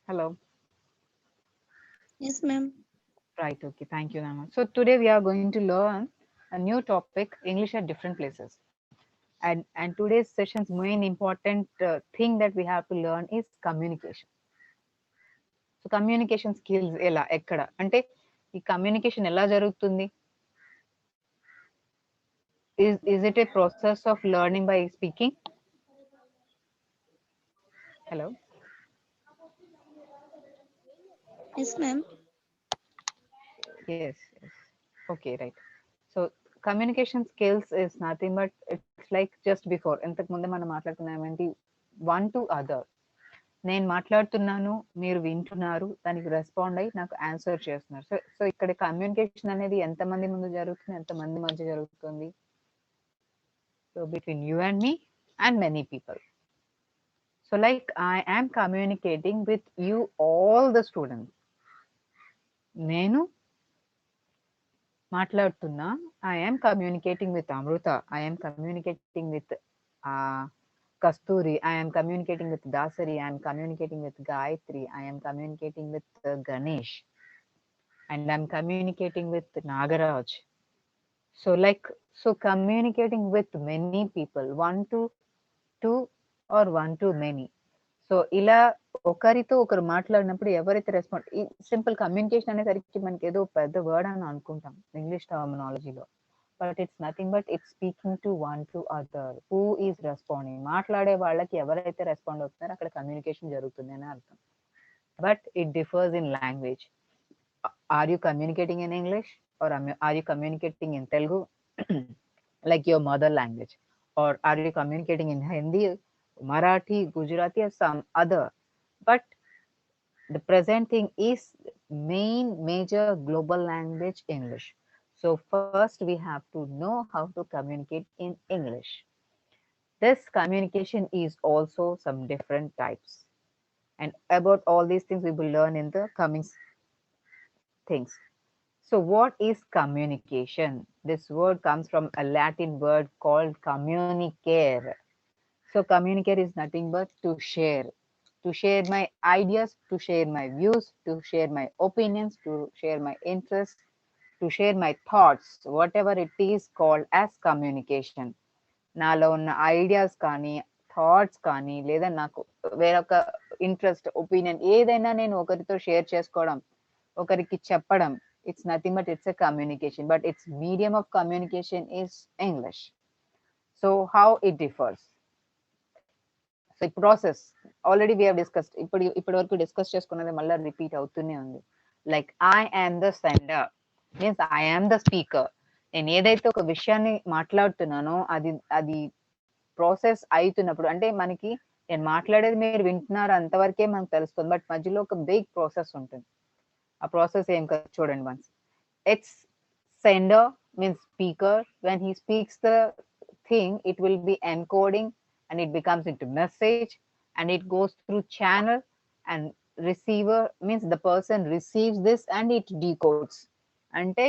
Hello. Yes, ma'am. Right, okay, thank you, Nama. So today we are going to learn a new topic, English at different places. And today's session's main important thing that we have to learn is communication. So communication skills ఎలా ఎక్కడ అంటే ఈ communication ఎలా జరుగుతుంది? Is it a process of learning by speaking? Hello. Yes, ma'am. Yes, yes. Okay, right. So communication skills is nothing but it's like just before. ఇంతకు ముందే మనం మాట్లాడుకున్నామేంటి one to other. నేను మాట్లాడుతున్నాను, మీరు వింటున్నారు, దానికి రెస్పాండ్ అయ్యి నాకు ఆన్సర్ చేస్తున్నారు. సో ఇక్కడ కమ్యూనికేషన్ అనేది ఎంతమంది ముందు జరుగుతుంది, ఎంతమంది మధ్య జరుగుతుంది? So between you and me and many people. So like I am communicating with you all the students. నేను మాట్లాడుతున్నా, I am communicating with Amrita, I am communicating with Kasturi, I am communicating with Dasari, I am communicating with Gayatri, I am communicating with Ganesh, and I am communicating with Nagaraj. So communicating with many people, one to two or one to many. So ఇలా ఒకరితో ఒకరు మాట్లాడినప్పుడు ఎవరైతే respond, ఈ simple communication అనేసరికి మనకి ఏదో పెద్ద వర్డ్ అని అనుకుంటాం ఇంగ్లీష్ టర్మినాలజీలో, but it's nothing but it's speaking to one to other who is responding. మాట్లాడే వాళ్ళకి ఎవరైతే రెస్పాండ్ అవుతున్నారో అక్కడ కమ్యూనికేషన్ జరుగుతుంది అని అర్థం. But it differs in language. Are you communicating in English are are you communicating in Telugu like your mother language, are are you communicating in Hindi, Marathi, Gujarati, or some other. But the present thing is major global language English. So first we have to know how to communicate in English. This communication is also some different types. And about all these things we will learn in the coming things. So what is communication? This word comes from a Latin word called communicare. So communicate is nothing but to share my ideas, to share my views, to share my opinions, to share my interests, to share my thoughts, whatever it is called as communication. నాలో ఉన్న ideas కానీ thoughts కానీ లేదా నాకు వేరొక interest opinion ఏదైనా నేను ఒకరితో షేర్ చేసుకోవడం, ఒకరికి చెప్పడం, it's nothing but it's a communication. But it's medium of communication is English. So how it differs? So ఈ process already we have discussed. ఇప్పటి వరకు డిస్కస్ చేసుకున్నది మళ్ళీ రిపీట్ అవుతూనే ఉంది. Like I am the sender means I am the speaker. నేను ఏదైతే ఒక విషయాన్ని మాట్లాడుతున్నానో అది ప్రాసెస్ అవుతున్నప్పుడు, అంటే మనకి నేను మాట్లాడేది మీరు వింటున్నారు అంతవరకే మనకు తెలుస్తుంది, బట్ మధ్యలో ఒక బిగ్ ప్రాసెస్ ఉంటుంది. ఆ ప్రాసెస్ ఏం కదా చూడండి once. It's sender means speaker. When he speaks the thing it will be encoding and it becomes into message and it goes through channel, and receiver means the person receives this and it decodes. అంటే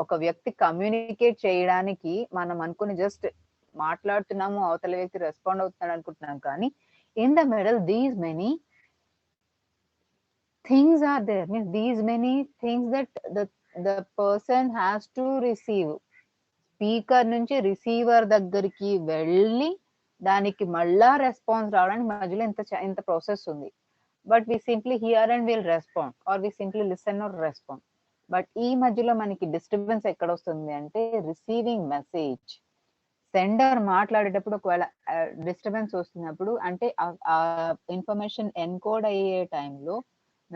ఒక వ్యక్తి communicate చేయడానికి మనం అనుకుని just మాట్లాడుతున్నాము, అవతల వ్యక్తి respond అవుతున్నాడు అనుకుంటున్నాం, కానీ in the middle these many things are there, means these many things that the person has to receive. Speaker నుంచి రిసీవర్ దగ్గరికి వెళ్ళి దానికి మళ్ళా రెస్పాన్స్ రావడానికి మధ్యలో ఇంత ప్రాసెస్ ఉంది. But we simply hear and will respond, or we simply listen or respond. But ఈ మధ్యలో మనకి డిస్టర్బెన్స్ ఎక్కడ వస్తుంది అంటే రిసీవింగ్ మెసేజ్. సెండర్ మాట్లాడేటప్పుడు ఒకవేళ డిస్టర్బెన్స్ వస్తున్నప్పుడు, అంటే ఆ ఇన్ఫర్మేషన్ ఎన్కోడ్ అయ్యే టైంలో,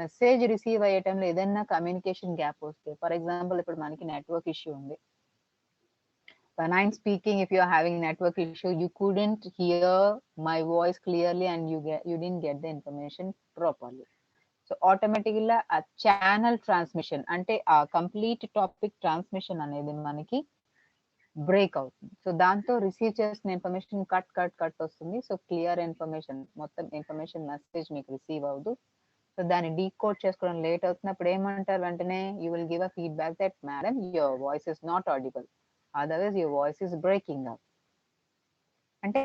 మెసేజ్ రిసీవ్ అయ్యే టైంలో ఏదైనా కమ్యూనికేషన్ గ్యాప్ వస్తే, ఫర్ ఎగ్జాంపుల్ ఇప్పుడు మనకి నెట్వర్క్ ఇష్యూ ఉంది. When I'm speaking, if you're having network issue, you couldn't hear my voice clearly and you didn't get the information properly. So automatically a channel transmission, ante a complete topic transmission anedi manaki break అవుతుంది. So దాంతో receive చేసిన information cut వస్తుంది. So clear information, మొత్తం information message మీకు receive అవ్వదు. So దాన్ని decode చేసుకోవడం late అవుతున్నప్పుడు ఏమంటారు, వెంటనే you will give a feedback that madam your voice is not audible, otherwise your voice is breaking up. అంటే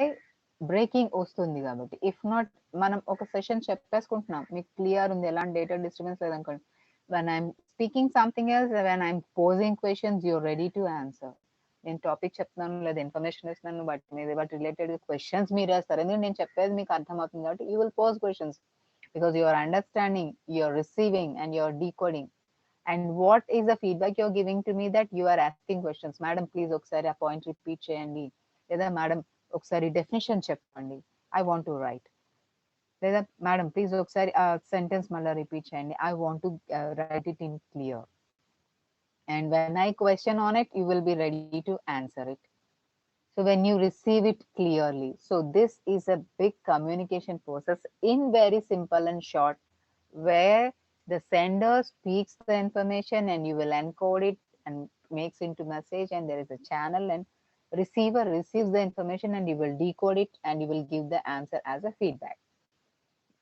బ్రేకింగ్ వస్తుంది కాబట్టి. ఇఫ్ నాట్, మనం ఒక సెషన్ చెప్పేసుకుంటున్నాం, మీకు క్లియర్ ఉంది, ఎలాంటి డేటా డిస్టర్బెన్స్ లేదనుకోండి, when I'm speaking something else, when I'm posing questions, you're ready to answer. నేను టాపిక్ చెప్తున్నాను లేదా ఇన్ఫర్మేషన్ ఇస్తున్నాను, వాటి మీద వాటి రిలేటెడ్ క్వశ్చన్స్ మీరు వేస్తారు. ఎందుకంటే నేను చెప్పేది మీకు అర్థమవుతుంది కాబట్టి you will pose questions, because you are understanding, you are receiving, and you are decoding. And what is the feedback you are giving to me, that you are asking questions. Madam please ఒకసారి ఆ point repeat చేయండి, లేదా madam ఒకసారి definition చెప్పండి, I want to right, లేదా madam please ఒకసారి ఆ sentence మళ్ళీ రిపీట్ చేయండి, I want to right it in clear. And when I question on it, you will be ready to answer it. So when you receive it clearly, so this is a big communication process in very simple and short, where the sender speaks the information and you will encode it and makes into message, and there is a channel, and receiver receives the information and you will decode it and you will give the answer as a feedback.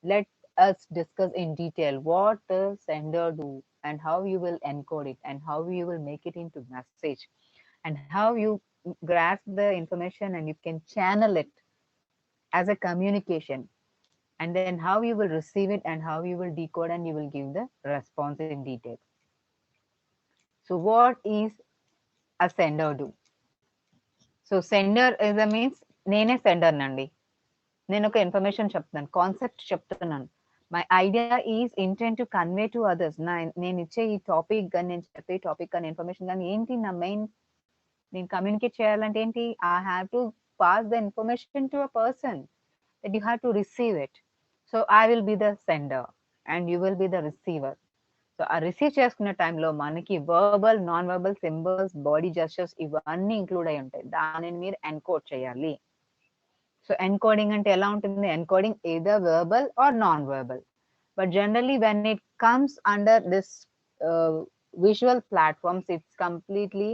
Let us discuss in detail what the sender do, and how you will encode it, and how you will make it into message, and how you grasp the information and you can channel it as a communication, and then how you will receive it and how you will decode and you will give the response in detail. So what is a sender do? So sender is a means, నేనే sender నండి, నేను ఒక information చెప్తున్నాను, concept చెప్తున్నాను, my idea is intent to convey to others. నేను ఇచ్చే ఈ topic కానీ, నేను చెప్పే టాపిక్ కానీ, ఇన్ఫర్మేషన్ కానీ ఏంటి, నా మెయిన్ నేను కమ్యూనికేట్ చేయాలంటే ఏంటి, I have to pass the information to a person, that you have to receive it. So I will be the sender and you will be the receiver. So ఆ receive చేసుకునే టైంలో మనకి verbal, non verbal symbols, body gestures ఇవన్నీ include అయి ఉంటాయి. దానిని మీరు encode చేయాలి. సో ఎన్కోడింగ్ అంటే ఎలా ఉంటుంది, encoding either verbal or non-verbal, but generally when it comes under this visual platforms, it's completely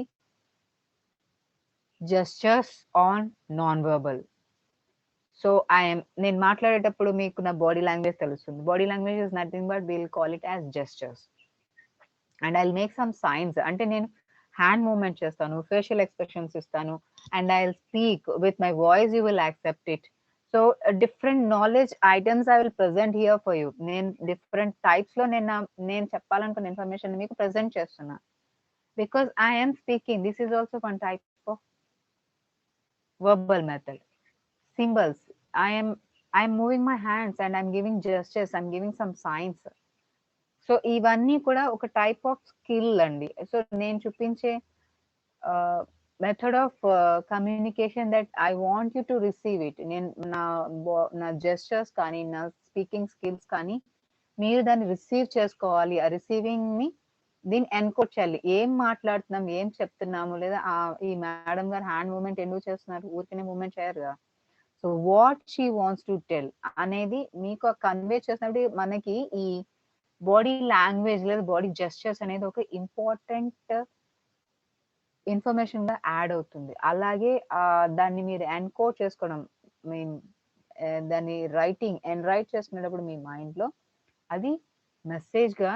gestures on non-verbal. So నేను మాట్లాడేటప్పుడు మీకు నా బాడీ లాంగ్వేజ్ తెలుస్తుంది. Body language is nothing but will call it as gestures, and I will make some science. అంటే నేను hand movement చేస్తాను, facial expressions ఇస్తాను, and I'll speak with my voice, you will accept it. So different knowledge items I will present here for you. నేను different types లో నేను చెప్పాలనుకున్న information మీకు present చేస్తున్నా, because I am speaking. This is also one type of verbal method. Symbols, I'm moving my hands and I'm giving gestures, I'm giving some signs. So ఇవన్నీ కూడా ఒక type of skill అండి. So నేను చూపించే method of communication that I want you to receive it. నేను నా gestures కానీ, నా స్పీకింగ్ స్కిల్స్ కానీ, మీరు దాన్ని రిసీవ్ చేసుకోవాలి. ఆ రిసీవింగ్ ని దీన్ని ఎన్కోడ్ చేయాలి. ఏం మాట్లాడుతున్నాం, ఏం చెప్తున్నాము, లేదా ఈ మేడం గారు హ్యాండ్ మూవ్మెంట్ ఎందుకు చేస్తున్నారు, ఊరికనే మూవ్మెంట్ చేయరు కదా. So what she wants to tell అనేది మీకు కన్వే చేసినప్పుడు మనకి ఈ బాడీ లాంగ్వేజ్ లేదా బాడీ జెస్చర్స్ అనేది ఒక ఇంపార్టెంట్ ఇన్ఫర్మేషన్ గా యాడ్ అవుతుంది. అలాగే దాన్ని మీరు ఎన్కోడ్ చేసుకోవడం, మీన్ దాన్ని రైట్ చేసుకునేటప్పుడు మీ మైండ్ లో అది మెసేజ్ గా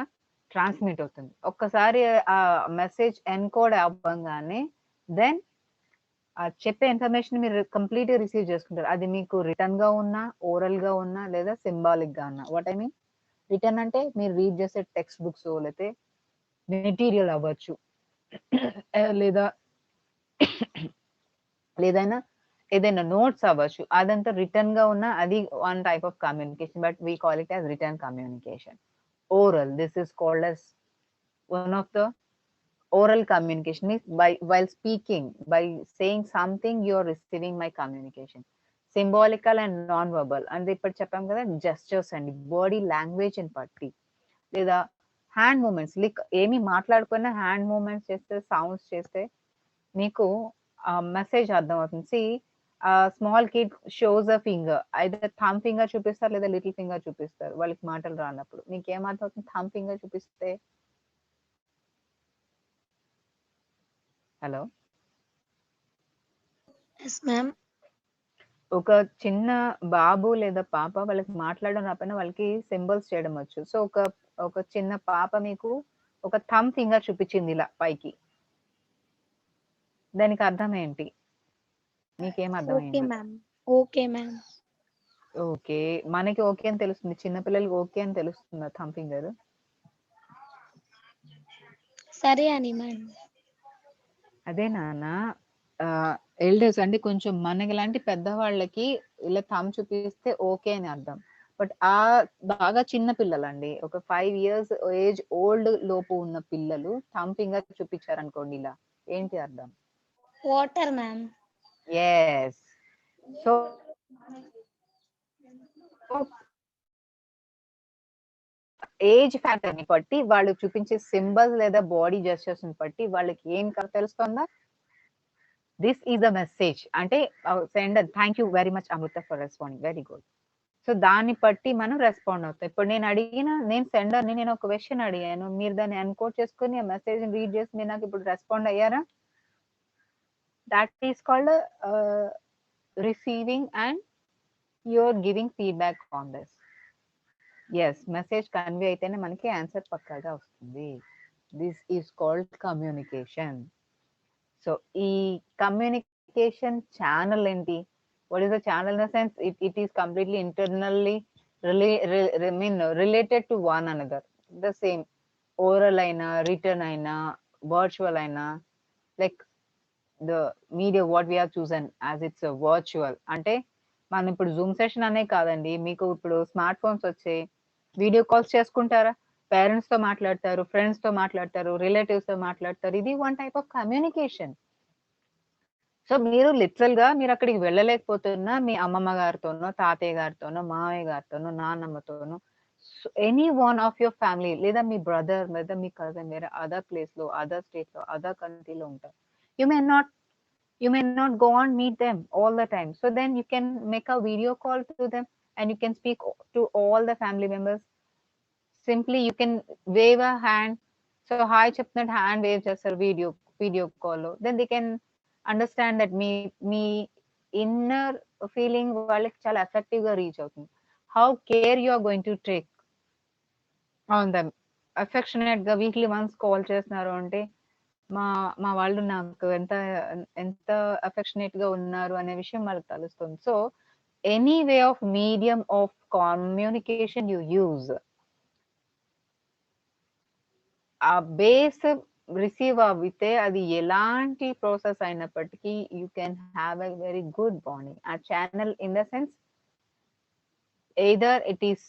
ట్రాన్స్మిట్ అవుతుంది. ఒక్కసారి ఆ మెసేజ్ ఎన్కోడ్ అవ్వగానే దెన్ చెప్పే ఇన్ఫర్మేషన్ మీరు కంప్లీట్ గా రిసీవ్ చేసుకుంటారు. అది మీకు రిటర్న్ గా ఉన్నా, ఓరల్ గా ఉన్నా, లేదా సింబాలిక్ గా ఉన్నా. వాట్ ఐ మీన్, రిటర్న్ అంటే మీరు రీడ్ చేసే టెక్స్ట్ బుక్స్ లేకపోతే మెటీరియల్ అవ్వచ్చు, లేదా ఏదైనా నోట్స్ అవ్వచ్చు. అదంతా రిటర్న్ గా ఉన్న అది one type of communication, but we call it has written communication. Oral, this is called as one of the oral communication, means while speaking, by saying something, you are receiving my communication. Symbolical and non verbal అంటే ఇప్పుడు చెప్పాం కదా, gestures అండి, body language అని పట్టి, లేదా hand moments. Like ఏమి మాట్లాడుకున్నా హ్యాండ్ మూమెంట్స్ చేస్తే, సౌండ్స్ చేస్తే మీకు మెసేజ్ అర్థం అవుతుంది. సి స్మాల్ కిడ్ షోస్ అ ఫింగర్, అయితే థమ్ ఫింగర్ చూపిస్తారు లేదా లిటిల్ ఫింగర్ చూపిస్తారు వాళ్ళకి మాటలు రానప్పుడు. మీకు ఏం అర్థం అవుతుంది థమ్ ఫింగర్ చూపిస్తే? Hello Yes, ma'am. ఒక చిన్న బాబు లేదా పాప వాళ్ళకి మాట్లాడడం రాకపోయినా వాళ్ళకి సింబల్స్ చేయడం వచ్చు. సో ఒక చిన్న పాప మీకు ఒక థంబ్ ఫింగర్ చూపించింది ఇలా పైకి. దానికి అర్థం ఏంటి? మీకేం Okay, అర్థమైంది? ma'am. Okay, ma'am. ఓకే. మనకి ఓకే అని తెలుస్తుంది. చిన్న పిల్లలకి ఓకే అని తెలుస్తుందా థంబ్ ఫింగర్? సరే అని ma'am. అదే నాన్న ఎల్డర్స్ అంటే కొంచెం మనకి పెద్దవాళ్ళకి ఇలా థంబ్ చూపిస్తే ఓకే అని అర్థం. బట్ బాగా చిన్న పిల్లలండి, ఒక 5 ఇయర్స్ ఏజ్ ఓల్డ్ లోపు ఉన్న పిల్లలు థంబ్ ఫింగర్ చూపించారనుకోండి ఇలా, ఏంటి అర్థం? Water, ma'am. Yes. So age factor ని బట్టి వాళ్ళు చూపించే సింబల్స్ లేదా బాడీ జెస్చర్స్ ని బట్టి వాళ్ళకి ఏం తెలుస్తుందా? దిస్ ఈజ్ అ మెసేజ్ అంటే sender thank you very much Amrita for responding, very good. So దాన్ని బట్టి మనం రెస్పాండ్ అవుతాం. ఇప్పుడు నేను సెండర్ని నేను ఒక క్వశ్చన్ అడిగాను, మీరు దాన్ని ఎన్కోడ్ చేసుకుని ఆ మెసేజ్ రీడ్ చేసి మీరు నాకు ఇప్పుడు రెస్పాండ్ అయ్యారా? That is called receiving and you're giving feedback on this. Yes, message convey అయితేనే మనకి ఆన్సర్ పక్కాగా వస్తుంది. This is called communication. So ఈ కమ్యూనికేషన్ ఛానల్ ఏంటి? What is the channel? In the sense, it is completely internally related to one another. The same oral aina, written aina, virtual aina, like the media what we have chosen as it's a virtual. అంటే మనం ఇప్పుడు Zoom session అనే కాదండి, మీకు ఇప్పుడు smart phones వచ్చాయి, video calls చేసుకుంటారా, parents తో మాట్లాడతారు, ఫ్రెండ్స్ తో మాట్లాడతారు, రిలేటివ్స్ తో మాట్లాడతారు. ఇది one type of communication. So మీరు లిటరల్ గా మీరు అక్కడికి వెళ్ళలేకపోతున్నా మీ అమ్మమ్మ గారితోనో, తాతయ్య గారితోనో, మామయ్య గారితోనో, నాన్నమ్మతోనో, any one of your family లేదా మీ బ్రదర్ లేదా మీ కజిన్ వేరే అదర్ ప్లేస్ లో, అదర్ స్టేట్ లో, అదర్ కంట్రీలో ఉంటారు. You may not go on meet them all the time. So then you can make a video call to them and you can speak to all the family members. Simply you can wave a hand. So hi చెప్తున్నట్టు hand wave చేస్తారు video call లో. Then they can understand that me inner feeling వాళ్ళకి చాలా effective గా reach అవుతుంది. How care you are going to take on them. Affectionate గా weekly once call చేస్తున్నారు అంటే మా వాళ్ళు నాకు ఎంత అఫెక్షనేట్ గా ఉన్నారు అనే విషయం వాళ్ళకి తెలుస్తుంది. So any way of medium of communication you use, ఆ బేస్ రిసీవ్ అవితే అది ఎలాంటి ప్రాసెస్ అయినప్పటికీ you can have a very good bonding. ఆ channel in the sense either it is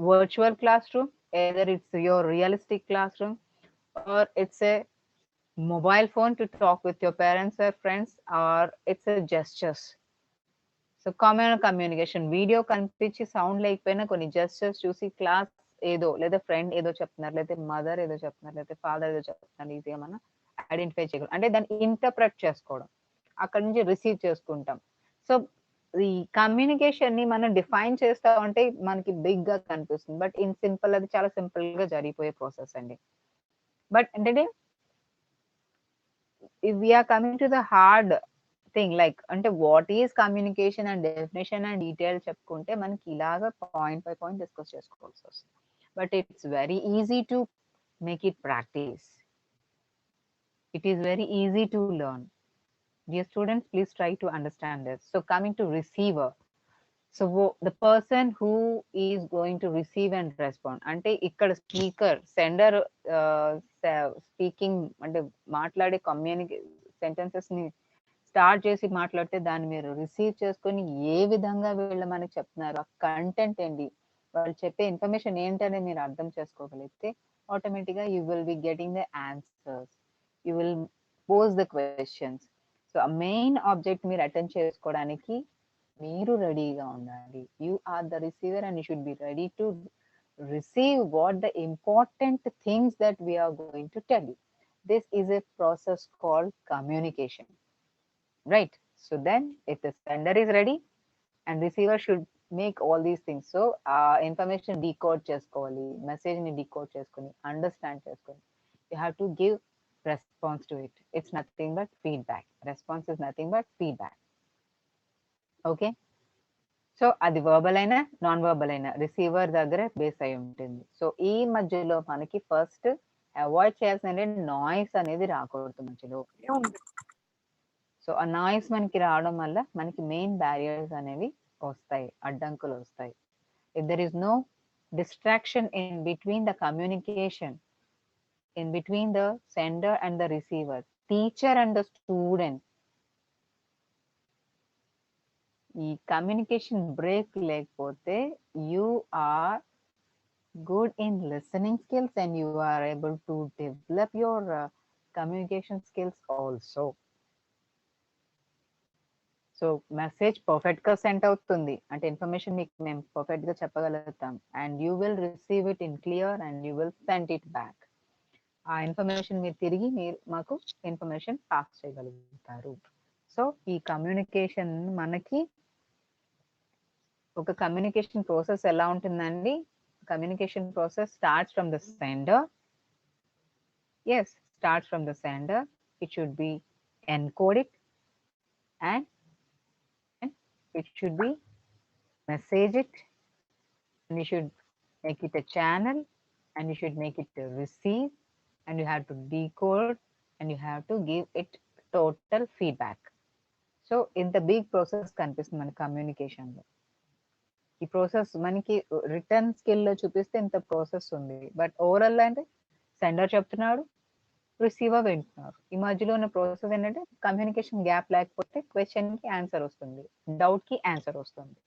virtual classroom, either it's your realistic classroom, or it's a mobile phone to talk with your parents or friends, or it's a gestures. So common communication, video కనిపించి sound లేకపోయినా కొన్ని gestures చూసి class ఏదో లేదా friend ఏదో చెప్తున్నారు, లేదా mother ఏదో చెప్తున్నారు, లేదా ఫాదర్ ఏదో చెప్తున్నారు, ఈజీగా మనం ఐడెంటిఫై చేయగలం. అంటే దాన్ని ఇంటర్ప్రెట్ చేసుకోవడం, అక్కడి నుంచి రిసీవ్ చేసుకుంటాం. సో ఈ కమ్యూనికేషన్ ని మనం డిఫైన్ చేస్తా ఉంటే మనకి బిగ్ గా కనిపిస్తుంది, బట్ ఇన్ సింపుల్ అది చాలా సింపుల్ గా జరిగిపోయే ప్రాసెస్ అండి. బట్ ఏంటంటే if we are coming to the hard thing, like అంటే what is communication and definition and detail చెప్పుకుంటే మనకి ఇలాగా పాయింట్ బై పాయింట్ డిస్కస్ చేసుకోవాల్సి వస్తుంది. But it's very easy to make it practice. It is very easy to learn. Dear students, please try to understand this. So coming to receiver, so the person who is going to receive and respond, అంటే ఇక్కడ speaker sender speaking అంటే మాట్లాడే sentences ని start చేసి మాట్లాడితే దాన్ని మీరు receive చేసుకొని ఏ విధంగా వీళ్ళు మనకి చెప్తున్నారు, ఆ కంటెంట్ ఏంటి, వాళ్ళు చెప్పే ఇన్ఫర్మేషన్ ఏంటనే మీరు అర్థం చేసుకోగలిగితే ఆటోమేటిక్ గా you will be getting the answers, you will pose the questions. So ఆ మెయిన్ ఆబ్జెక్ట్ మీరు అటెండ్ చేసుకోవడానికి మీరు రెడీగా ఉండాలి. You are the receiver and you should be ready to receive what the important things that we are going to tell you. This is a process called communication, right? So then if the sender is ready and receiver should make all these things, so information decode cheskovali, message ni decode cheskoni, understand cheskoni, you have to give response to it. It's nothing but feedback. Response is nothing but feedback. Okay, so అది verbal అయినా non verbal అయినా receiver దగ్గర base అయి ఉంటుంది. So ఈ మధ్యలో మనకి first avoid చేయాల్సిన నాయిస్ అనేది రాకూడదు మధ్యలో. సో ఆ నాయిస్ మనకి రావడం వల్ల మనకి మెయిన్ బ్యారియర్స్ అనేవి వస్తాయి, అడ్డంకులు వస్తాయి. If there is no distraction in between the communication, in between the sender and the receiver, teacher and the student, ఈ కమ్యూనికేషన్ బ్రేక్ లేకపోతే you are good in listening skills and you are able to develop your communication skills also. So message perfect గా send అవుతుంది అంటే information మీకు మేము perfect గా చెప్పగలుగుతాం and you will receive it in clear and you will send it back. ఆ information మీరు తిరిగి మీరు మాకు ఇన్ఫర్మేషన్ పాస్ చేయగలుగుతారు. సో ఈ కమ్యూనికేషన్ మనకి ఒక కమ్యూనికేషన్ ప్రాసెస్ ఎలా ఉంటుందండి? Communication process starts from the sender. Yes, starts from the sender. It should be encoded and it should be message it, and you should make it a channel, and you should make it a receive, and you have to decode, and you have to give it total feedback. So in the big process కనిపిస్తుంది మన communication లో. ఈ process మనకి return skill లో చూపిస్తే ఇంత process ఉంది, but overall అంటే సెండర్ చెప్తున్నాడు, రిసీవర్ వింటున్నారు. ఈ మధ్యలో ఉన్న ప్రాసెస్ ఏంటంటే కమ్యూనికేషన్ గ్యాప్ లేకపోతే క్వశ్చన్ కి ఆన్సర్ వస్తుంది, డౌట్ కి ఆన్సర్ వస్తుంది.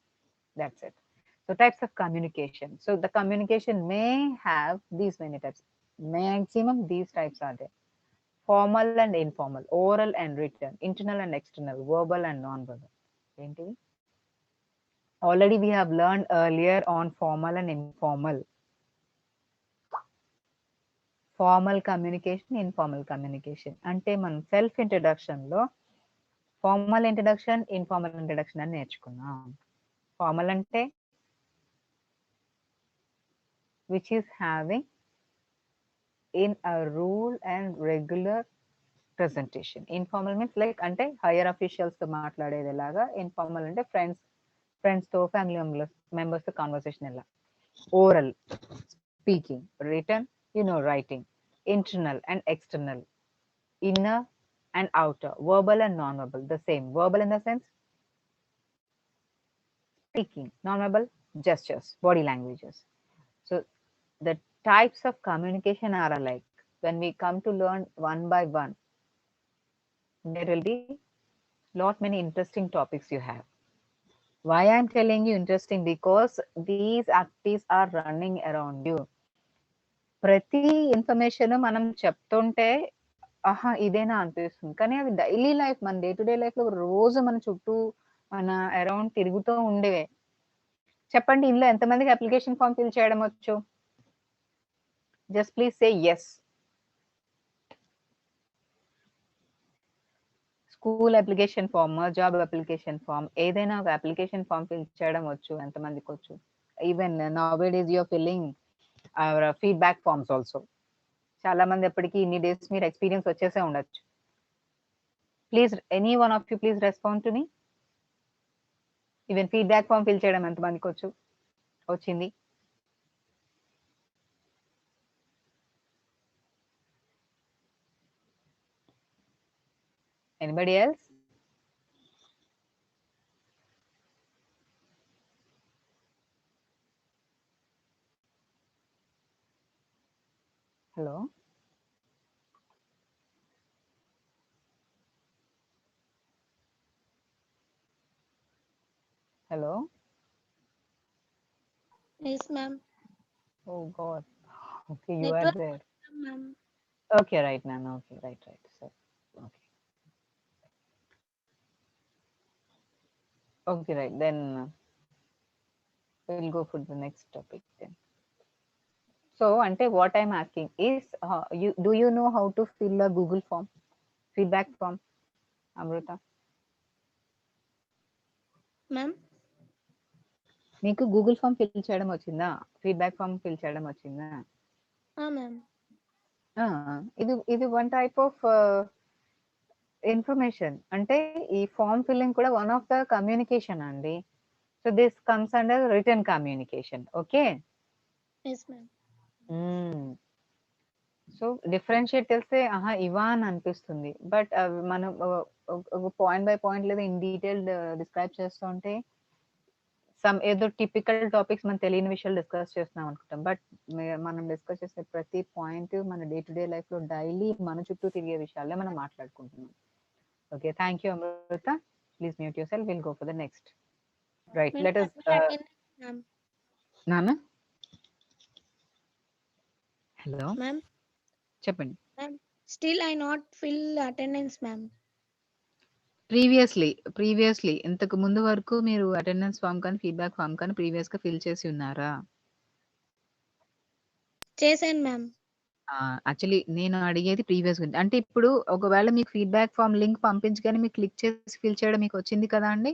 That's it. So types of communication. So the communication may have these many types. Maximum these types are there: formal and informal, oral and written, internal and external, verbal and non-verbal. ఏంటివి? Already we have learned earlier on formal and informal. Formal communication, informal communication అంటే మనం self introduction లో formal introduction, informal introduction అని నేర్చుకున్నాం. Formal అంటే which is having in a rule and regular presentation. Informal means like అంటే higher officials తో మాట్లాడేది ఎలాగా. ఇన్ఫార్మల్ అంటే ఫ్రెండ్స్ తో, ఫ్యామిలీ మెంబర్స్ తో కాన్వర్సేషన్ ఎలా. Oral speaking, return writing, internal and external, inner and outer, verbal and non-verbal. The same, verbal in the sense speaking, non-verbal gestures, body languages. So the types of communication are alike. When we come to learn one by one, there will be lot many interesting topics you have. Why I'm telling you interesting? Because these activities are running around you. ప్రతి information మనం చెప్తుంటే ఆహా ఇదేనా అనిపిస్తుంది, కానీ అది daily life, మన day to day life లో రోజు మన చుట్టూ మన అరౌండ్ తిరుగుతూ ఉండేవే. చెప్పండి, ఇందులో ఎంతమందికి అప్లికేషన్ ఫామ్ ఫిల్ చేయడం వచ్చు? Just please say yes. School application form, job application form, ఏదైనా ఒక అప్లికేషన్ ఫామ్ ఫిల్ చేయడం వచ్చు? ఎంతమందికి వచ్చు? Even nowadays you are filling our feedback forms also. చాలా మంది ఎప్పటికీ ఇన్ని డేస్ మీరు ఎక్స్పీరియన్స్ వచ్చేసే ఉండొచ్చు. Please any one of you please respond to me. Even feedback form fill చేయడం ఎంతమందికి వచ్చు? వచ్చింది? Anybody else? Hello. Hello. Yes, ma'am. Oh God. Okay, you Network are there. Ma'am. Okay, right, ma'am. Okay, right. So, okay. Okay, right. Then we'll go for the next topic then. So, ante what I'm asking is, do you know how to fill a Google form, feedback form, Amrita? Ma'am. మీకు Google form fill చేయడం వచ్చిందా? Feedback form fill చేయడం వచ్చిందా? Ma'am. ఇది one type of information. అంటే ఈ form filling కూడా one of the communication అండి. So this comes under return communication. Okay. Yes, ma'am. So differentiate తెలిస్తే ఆహా ఇవా అని అనిపిస్తుంది. బట్ మనం ఒక పాయింట్ బై పాయింట్ లేదా ఇన్ డీటెయిల్డ్ డిస్క్రైబ్ చేస్తూ ఉంటే ఏదో టిపికల్ టాపిక్స్ మనం తెలియని విషయాలు డిస్కస్ చేస్తున్నాం అనుకుంటాం. బట్ మనం డిస్కస్ చేసే ప్రతి పాయింట్ మన డే టు డే లైఫ్ లో డైలీ మన చుట్టూ తిరిగే విషయాలే మనం మాట్లాడుకుంటున్నాం. Okay, thank you Amrutha. Please mute yourself. Will go for the next. Right, let us Ma'am. నాన్న. Hello Ma'am. చెప్పండి. Still I not fill attendance, ma'am. Previously ఇంతకు ముందు వరకు మీరు అటెండెన్స్ ఫామ్ కానీ ఫీడ్బ్యాక్ ఫామ్ కానీ ప్రీవియస్ గా ఫిల్ చేసి ఉన్నారా? చేశాను మ్యామ్. యాక్చువల్లీ నేను అడిగేది ప్రీవియస్ గురించి. అంటే ఇప్పుడు ఒకవేళ మీకు ఫీడ్బ్యాక్ ఫామ్ లింక్ పంపించగానే మీకు క్లిక్ చేసి ఫిల్ చేయడం మీకు వచ్చింది కదా అండి?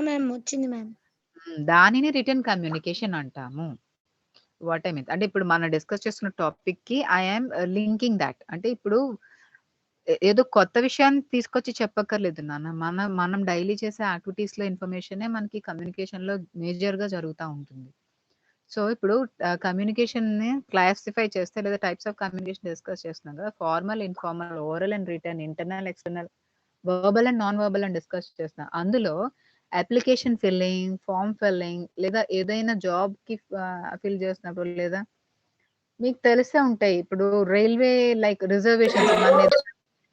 మ్యామ్ వచ్చింది మ్యామ్. దానిని రిటర్న్ కమ్యూనికేషన్ అంటాము. వాట్ ఐ మీన్ అంటే ఇప్పుడు మనం డిస్కస్ చేస్తున్న టాపిక్ కి ఐఎమ్ లింకింగ్ దాట్. అంటే ఇప్పుడు ఏదో కొత్త విషయాన్ని తీసుకొచ్చి చెప్పక్కర్లేదు నాన్న. మనం డైలీ చేసే యాక్టివిటీస్ లో ఇన్ఫర్మేషనే మనకి కమ్యూనికేషన్ లో మేజర్ గా జరుగుతూ ఉంటుంది. సో ఇప్పుడు కమ్యూనికేషన్ ని క్లాసిఫై చేస్తే లేదా టైప్స్ ఆఫ్ కమ్యూనికేషన్ డిస్కస్ చేస్తున్నాం కదా. Formal, informal, oral and return, internal, external, verbal and non verbal అని డిస్కస్ చేస్తున్నాం. అందులో అప్లికేషన్ ఫిల్లింగ్, ఫామ్ ఫిల్లింగ్ లేదా ఏదైనా జాబ్ కి ఫిల్ చేసినప్పుడు లేదా మీకు తెలిసే ఉంటాయి. ఇప్పుడు రైల్వే లైక్ రిజర్వేషన్స్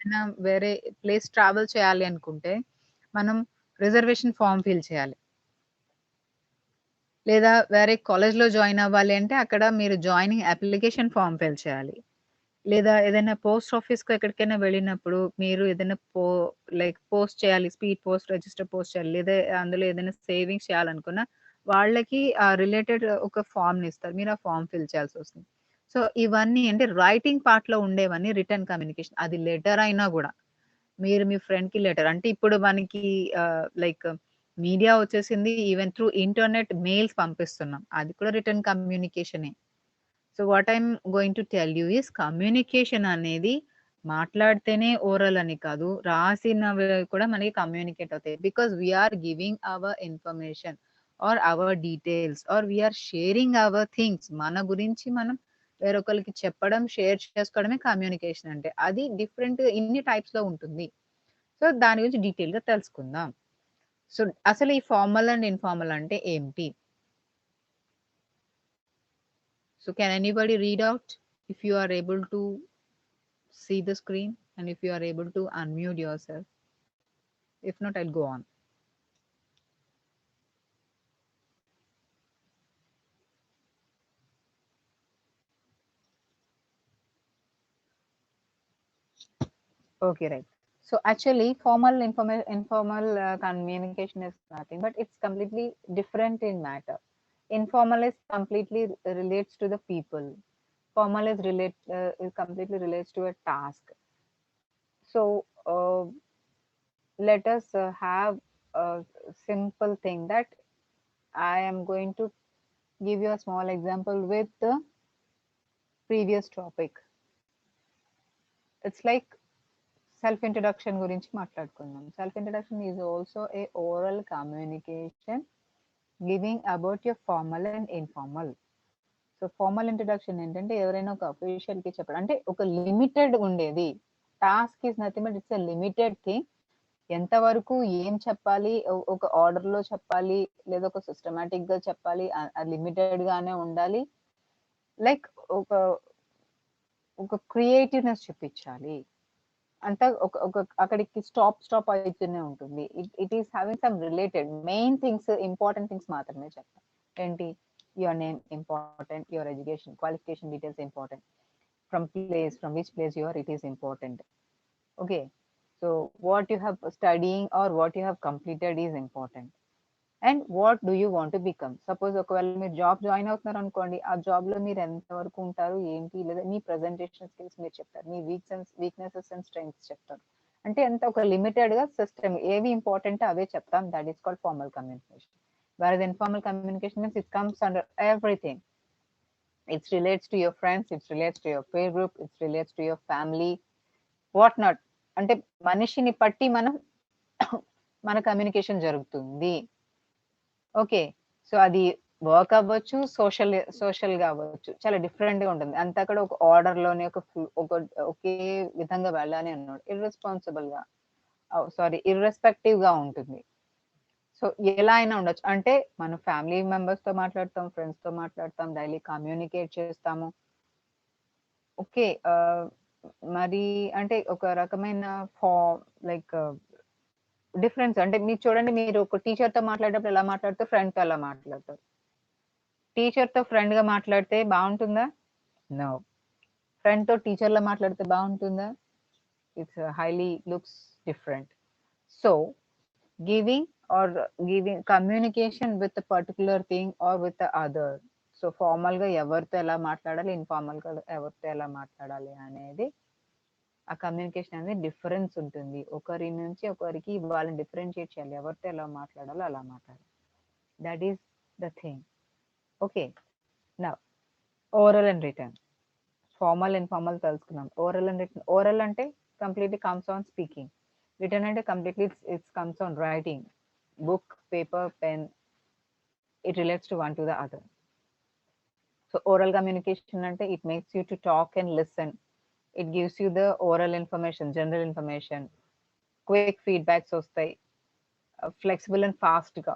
మనం వేరే ప్లేస్ ట్రావెల్ చేయాలి అనుకుంటే మనం రిజర్వేషన్ ఫామ్ ఫిల్ చేయాలి. లేదా వేరే కాలేజ్ లో జాయిన్ అవ్వాలి అంటే అక్కడ మీరు జాయినింగ్ అప్లికేషన్ ఫామ్ ఫిల్ చేయాలి. లేదా ఏదైనా పోస్ట్ ఆఫీస్ కు ఎక్కడికైనా వెళ్ళినప్పుడు మీరు ఏదైనా పోస్ట్ చేయాలి, స్పీడ్ పోస్ట్, రిజిస్టర్ పోస్ట్ చేయాలి, లేదా అందులో ఏదైనా సేవింగ్స్ చేయాలనుకున్నా వాళ్ళకి రిలేటెడ్ ఒక ఫామ్ ఇస్తారు. మీరు ఆ ఫామ్ ఫిల్ చేయాల్సి వస్తుంది. సో ఇవన్నీ అంటే రైటింగ్ పార్ట్ లో ఉండేవన్నీ రిటర్న్ కమ్యూనికేషన్. అది లెటర్ అయినా కూడా మీరు మీ ఫ్రెండ్ కి లెటర్ అంటే ఇప్పుడు మనకి లైక్ మీడియా వచ్చేసింది. ఈవెన్ త్రూ ఇంటర్నెట్ మెయిల్స్ పంపిస్తున్నాం, అది కూడా రిటర్న్ కమ్యూనికేషనే. So what I'm going to tell you is communication అనేది మాట్లాడితేనే ఓరల్ అని కాదు, రాసినవి కూడా మనకి కమ్యూనికేట్ అవుతాయి. Because we are giving our information or our details or we are sharing our things. మన గురించి మనం వేరొకరికి చెప్పడం, షేర్ చేసుకోవడమే కమ్యూనికేషన్ అంటే. అది డిఫరెంట్ ఇన్ని టైప్స్ లో ఉంటుంది. సో దాని గురించి డీటెయిల్ గా తెలుసుకుందాం. సో అసలు ఈ ఫార్మల్ అండ్ ఇన్ఫార్మల్ అంటే ఏంటి? So can anybody read out if you are able to see the screen and if you are able to unmute yourself? If not, I'll go on. Okay, right. So actually formal informal communication is nothing, but it's completely different in matter. Informal is completely relates to the people. Formal is completely relates to a task. So let us have a simple thing that I am going to give you a small example with the previous topic. It's like self introduction గురించి మాట్లాడుకుందాం. Self introduction is also a oral communication giving about your formal and informal. So formal introduction ఏంటంటే ఎవరైనా ఒక official కి చెప్పడం అంటే ఒక limited ఉండేది. Task is nothing but it's a limited thing. ఎంతవరకు ఏం చెప్పాలి, ఒక ఆర్డర్ లో చెప్పాలి లేదా ఒక సిస్టమాటిక్ గా చెప్పాలి, లిమిటెడ్ గానే ఉండాలి. లైక్ ఒక క్రియేటివ్నెస్ చూపించాలి. అంతా ఒక అక్కడికి స్టాప్ అవుతూనే ఉంటుంది. It is having some related main things, important things మాత్రమే చెప్తాం. ఏంటి? Your name important, your education qualification details important, from which place you are, it is important. Okay, so what you have studying or what you have completed is important, and what do you want to become. Suppose ఒకవేళ మీరు job join అవుతున్నారు అనుకోండి, ఆ job లో మీరు ఎంత వరకు ఉంటారు ఏంటి, లేదా మీ ప్రెజెంటేషన్ స్కిల్స్ మీరు చెప్తారు, మీ వీక్నెసెస్ అండ్ స్ట్రెంగ్స్ చెప్తారు. అంటే ఎంత ఒక లిమిటెడ్ గా సిస్టమ్ ఏవి ఇంపార్టెంట్ అవే చెప్తాం. That is called formal communication. Whereas informal communication means it comes under everything. It relates to your friends, it relates to your peer group, it relates to your family, what not. అంటే మనిషిని పట్టి మన communication జరుగుతుంది. Okay, so అది work అవ్వచ్చు, social గా అవ్వచ్చు, చాలా డిఫరెంట్ గా ఉంటుంది. అంతా కూడా ఒక ఆర్డర్ లోనే ఒకే విధంగా వెళ్ళాలి అన్నాడు. ఇర్రెస్పాన్సిబుల్ గా ఇర్రెస్పెక్టివ్ గా ఉంటుంది. సో ఎలా అయినా ఉండొచ్చు. అంటే మన ఫ్యామిలీ మెంబర్స్ తో మాట్లాడతాం, ఫ్రెండ్స్ తో మాట్లాడతాం, డైలీ కమ్యూనికేట్ చేస్తాము. ఓకే, మరి అంటే ఒక రకమైన లైక్ డిఫరెన్స్. అంటే మీరు చూడండి, మీరు ఒక టీచర్ తో మాట్లాడేటప్పుడు ఎలా మాట్లాడతారు, ఫ్రెండ్ తో ఎలా మాట్లాడతారు. టీచర్ తో ఫ్రెండ్ గా మాట్లాడితే బాగుంటుందా? నో. ఫ్రెండ్ తో టీచర్ లా మాట్లాడితే బాగుంటుందా? It's highly looks different. So giving communication with a particular thing or with the other. So formal గా ఎవరితో ఎలా మాట్లాడాలి, ఇన్ఫార్మల్ గా ఎవరితో ఎలా మాట్లాడాలి అనేది ఆ కమ్యూనికేషన్ అనేది డిఫరెన్స్ ఉంటుంది. ఒకరి నుంచి ఒకరికి వాళ్ళని డిఫరెన్షియేట్ చేయాలి, ఎవరితో ఎలా మాట్లాడాలో అలా మాట్లాడాలి. That is the thing. Okay, now oral and written. Formal informal తెలుసుకున్నాం. Oral and written. ఓరల్ అంటే completely comes on speaking. Written and completely it comes on writing, book, paper, pen. It relates to one to the other. So oral communication ante it makes you to talk and listen. It gives you the oral information, general information, quick feedbacks ostai, flexible and fast ga,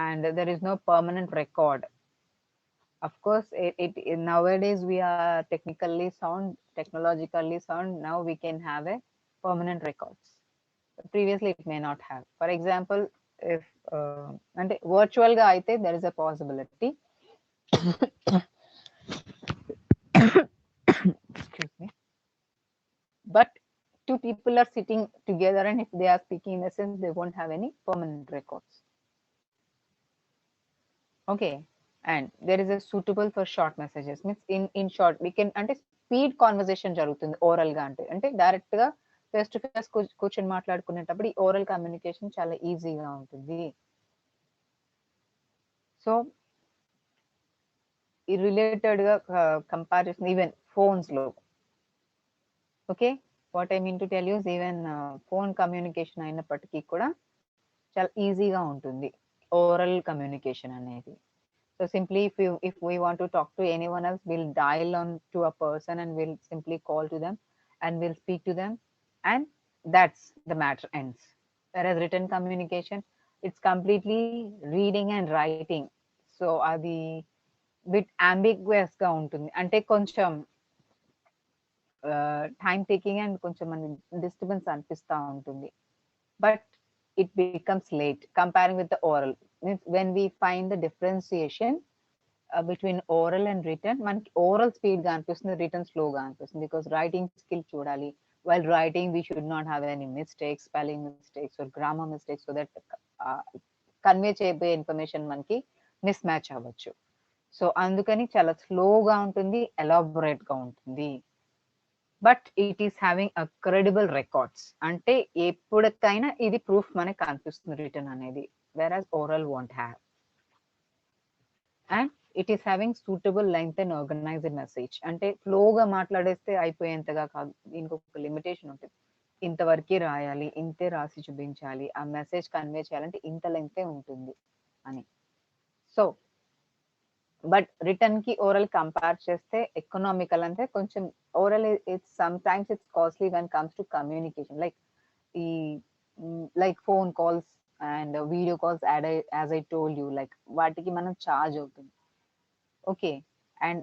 and there is no permanent record. Of course it nowadays we are technologically sound. Now we can have a permanent records. Previously it may not have. For example, if and virtual ga aithe there is a possibility excuse me, but two people are sitting together and if they are speaking in a sense, they won't have any permanent records. Okay, and there is a suitable for short messages. Means in short we can ante speed conversation jarugutundi oral ga ante direct ga face to face కూర్చొని మాట్లాడుకునేటప్పుడు ఈ oral communication చాలా ఈజీగా ఉంటుంది. So ఈ related గా comparison even phones లో, okay, what I mean to tell use, even phone communication అయినప్పటికీ కూడా చాలా ఈజీగా ఉంటుంది ఓరల్ కమ్యూనికేషన్ అనేది. So simply if we want to talk to anyone else, we'll dial on to a person and we'll simply call to them and we'll speak to them, and that's the matter ends. Whereas written communication, it's completely reading and writing. So adi bit ambiguous ga untundi, ante koncham time taking and koncham disturbance anpista untundi, but it becomes late comparing with the oral. Means when we find the differentiation between oral and written, manaki oral speed ga anpistundi, written slow ga anpistundi, because writing skill chudali. While writing we should not have any mistakes, spelling mistakes or grammar mistakes, so that convey cheyaboye information manki mismatch avvachu. So andukani chala slow ga untundi, elaborate ga untundi, but it is having a credible records. Ante eppudaina idi proof manaki kanipistundi written anedi, whereas oral won't have. And it is having suitable length and organized message. అంటే ఫ్లోగా మాట్లాడేస్తే అయిపోయేంతగా కాదు, దీనికి ఒక limitation ఉంటుంది. ఇంతవరకే రాయాలి, ఇంతే రాసి చూపించాలి, ఆ మెసేజ్ కన్వే చేయాలంటే ఇంత లెంగ్తే ఉంటుంది అని. సో బట్ రిటర్న్ కి ఓరల్ కంపేర్ చేస్తే ఎకనామికల్. అంటే కొంచెం oral it's some times it's costly when comes to communication, like phone calls and video calls as I told you, like వాటికి మనం ఛార్జ్ అవుతుంది. ఓకే, అండ్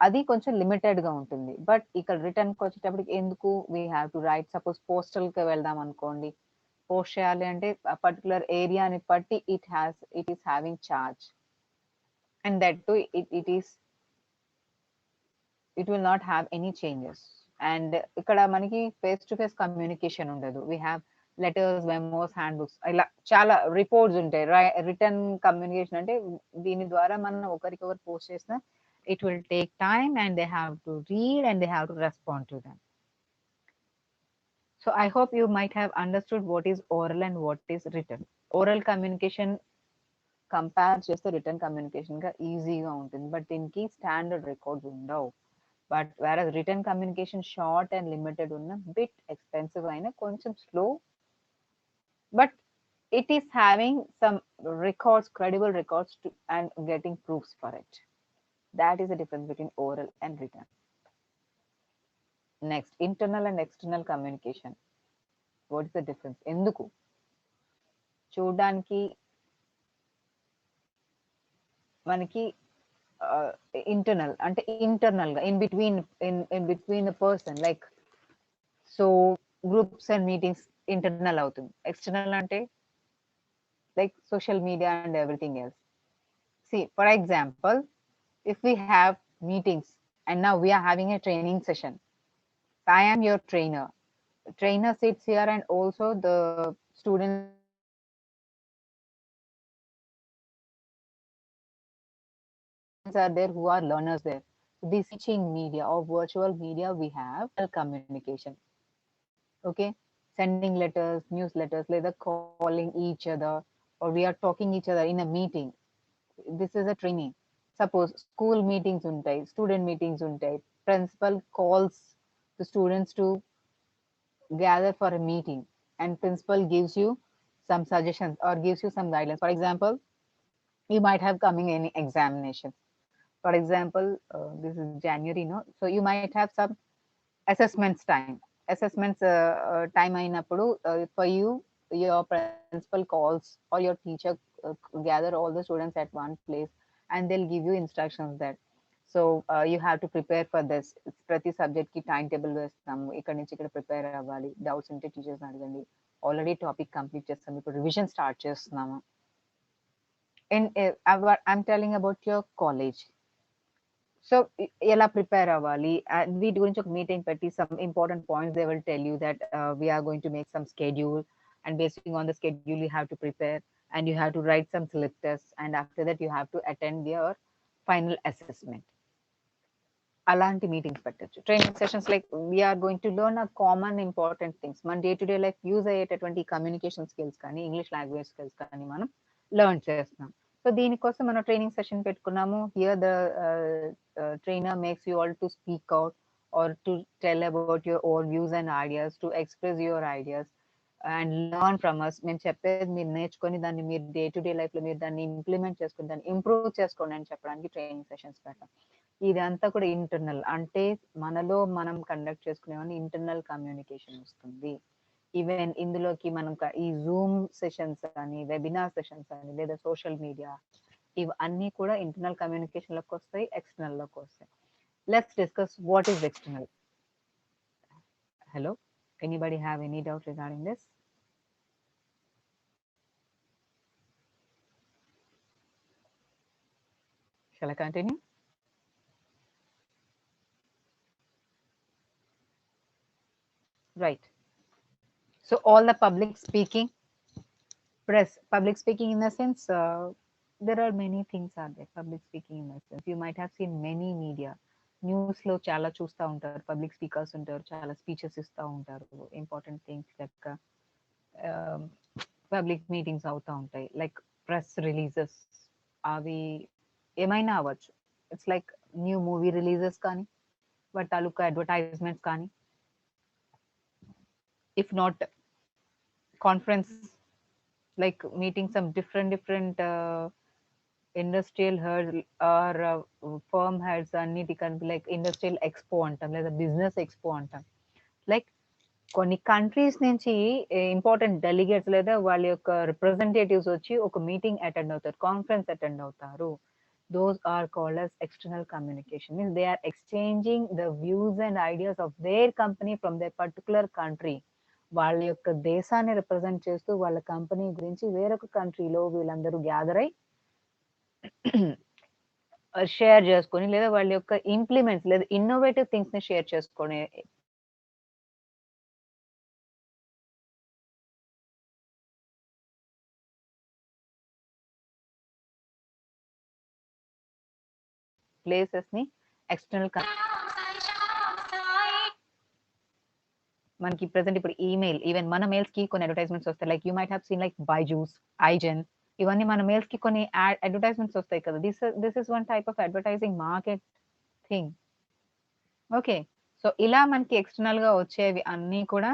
అది కొంచెం లిమిటెడ్ గా ఉంటుంది. బట్ ఇక్కడ రిటర్న్ కి వచ్చేటప్పటికి ఎందుకు we have to right, suppose postal కి వెళ్దాం అనుకోండి, పోస్ట్ చేయాలి అంటే పర్టికులర్ ఏరియాని బట్టి it is having charge, and that to it will not have any changes. And ఇక్కడ మనకి ఫేస్ టు ఫేస్ కమ్యూనికేషన్ ఉండదు. We have letters, memos, hand books, ఇలా చాలా రిపోర్ట్స్ ఉంటాయి. రిటర్న్ కమ్యూనికేషన్ అంటే దీని ద్వారా మనం ఒకరికొకరు పోస్ట్ చేసిన it will take time and they have to read and they have to respond to them. So I hope you might have understood what is oral and what is written. Oral communication compare చేస్తే return communication గా ఈజీగా ఉంటుంది, but దీనికి standard records ఉండవు. But వేరే return communication short and limited ఉన్న, bit expensive అయిన, కొంచెం slow, but it is having some records, credible records to, and getting proofs for it. That is the difference between oral and written. Next, internal and external communication. What is the difference? Enduku చూడడానికి మనకి internal అంటే internal గా in between the person, like so groups and meetings internal అవుతుంది. External అంటే like social media and everything else. See, for example, if we have meetings and now we are having a training session, I am your trainer. Trainer sits here and also the students are there who are learners there. This teaching media or virtual media we have communication. Okay, sending letters, newsletters, either calling each other, or we are talking each other in a meeting. This is a training. Suppose school meetings untai, student meetings untai, principal calls the students to gather for a meeting, and principal gives you some suggestions or gives you some guidelines. For example, you might have coming any examination. For example, this is January, no? So you might have some assessments time. Assessments time ainappudu, for you, your principal calls or your teacher gather all the students at one place, and they'll give you instructions that so you have to prepare for this. Prati subject ki timetable vestamu, ikkadi nunchi ikkada prepare avvali, doubts unte teachers adagandi, already topic complete chestam, ఇప్పుడు revision start చేస్తున్నాము. And I'm telling about your college. So ఎలా prepare అవ్వాలి, వీటి గురించి ఒక meeting పెట్టి some important points they will tell you that we are going to make some schedule, and basing on the schedule you have to prepare and you have to write some slip test, and after that you have to attend your final assessment. అలాంటి meetings పెట్టచ్చు. Training sessions like we are going to learn a common important things, మన day to day life use అయ్యేటటువంటి communication skills కానీ English language skills కానీ మనం learn చేస్తున్నాం. So దీనికోసం మనం ట్రైనింగ్ సెషన్ పెట్టుకున్నాము. Here the trainer makes you all to speak out or to tell about your own views and ideas, to express your ideas and learn from us. మేము చెప్పేది మీరు నేర్చుకొని దాన్ని మీరు డే టు డే లైఫ్ లో మీరు దాన్ని ఇంప్లిమెంట్ చేసుకుని దాన్ని ఇంప్రూవ్ చేసుకోండి అని చెప్పడానికి ట్రైనింగ్ సెషన్స్ పెడతాం. ఇదంతా కూడా ఇంటర్నల్, అంటే మనలో మనం కండక్ట్ చేసుకునేవన్నీ ఇంటర్నల్ కమ్యూనికేషన్ వస్తుంది. ఈవెన్ ఇందులోకి మనం ఈ జూమ్ సెషన్స్ కానీ వెబినార్ సెషన్స్ కానీ లేదా సోషల్ మీడియా ఇవన్నీ కూడా ఇంటర్నల్ కమ్యూనికేషన్ లోకి వస్తాయి, ఎక్స్టర్నల్ లోకి వస్తాయి. Let's discuss what is external. Hello, anybody have any doubt regarding this? Shall I continue? Right. So all the public speaking, press, public speaking in the sense, there are many things are there. Public speaking in the sense, you might have seen many media. News లో చాలా చూస్తూ ఉంటారు, public speakers ఉంటారు, చాలా speeches ఇస్తూ ఉంటారు, important things like public meetings అవుతూ ఉంటాయి, లైక్ ప్రెస్ రిలీజెస్, అవి ఏమైనా అవ్వచ్చు. It's like new movie releases కానీ వాటి తాలూకా అడ్వర్టైజ్మెంట్స్ కానీ, if not conference, like meeting some different industrial heads or firm heads, అన్నిటి కలిపి లైక్ ఇండస్ట్రియల్ ఎక్స్పో అంటాం లేదా బిజినెస్ ఎక్స్పో అంటాం. లైక్ కొన్ని కంట్రీస్ నుంచి ఇంపార్టెంట్ డెలిగేట్స్ లేదా వాళ్ళ యొక్క రిప్రజెంటేటివ్స్ వచ్చి ఒక మీటింగ్ అటెండ్ అవుతారు, కాన్ఫరెన్స్ అటెండ్ అవుతారు. Those are called as external communication. Means they are exchanging the views and ideas of their company from their particular country. వాళ్ళ యొక్క దేశాన్ని రిప్రజెంట్ చేస్తూ వాళ్ళ కంపెనీ గురించి వేరొక కంట్రీలో వీళ్ళందరూ గ్యాదర్ అయి షేర్ చేసుకొని లేదా వాళ్ళ యొక్క ఇంప్లిమెంట్స్ లేదా ఇన్నోవేటివ్ థింగ్స్ ని షేర్ చేసుకునే ప్లేసెస్ ని ఎక్స్టర్నల్. మనకి ప్రెసెంట్ ఇప్పుడు ఈమెయిల్, ఈవెన్ మన మెయిల్స్ కి కొన్ని అడ్వర్టైజ్మెంట్స్ వస్తాయి. Like you might have seen like Byju's, ఐజెన్, ఇవన్నీ మన మెయిల్స్ కి కొన్ని అడ్వర్టైజ్మెంట్స్ వస్తాయి కదా. This is one type of advertising market thing. Okay, so ఇలా మనకి ఎక్స్టర్నల్ గా వచ్చేవి అన్ని కూడా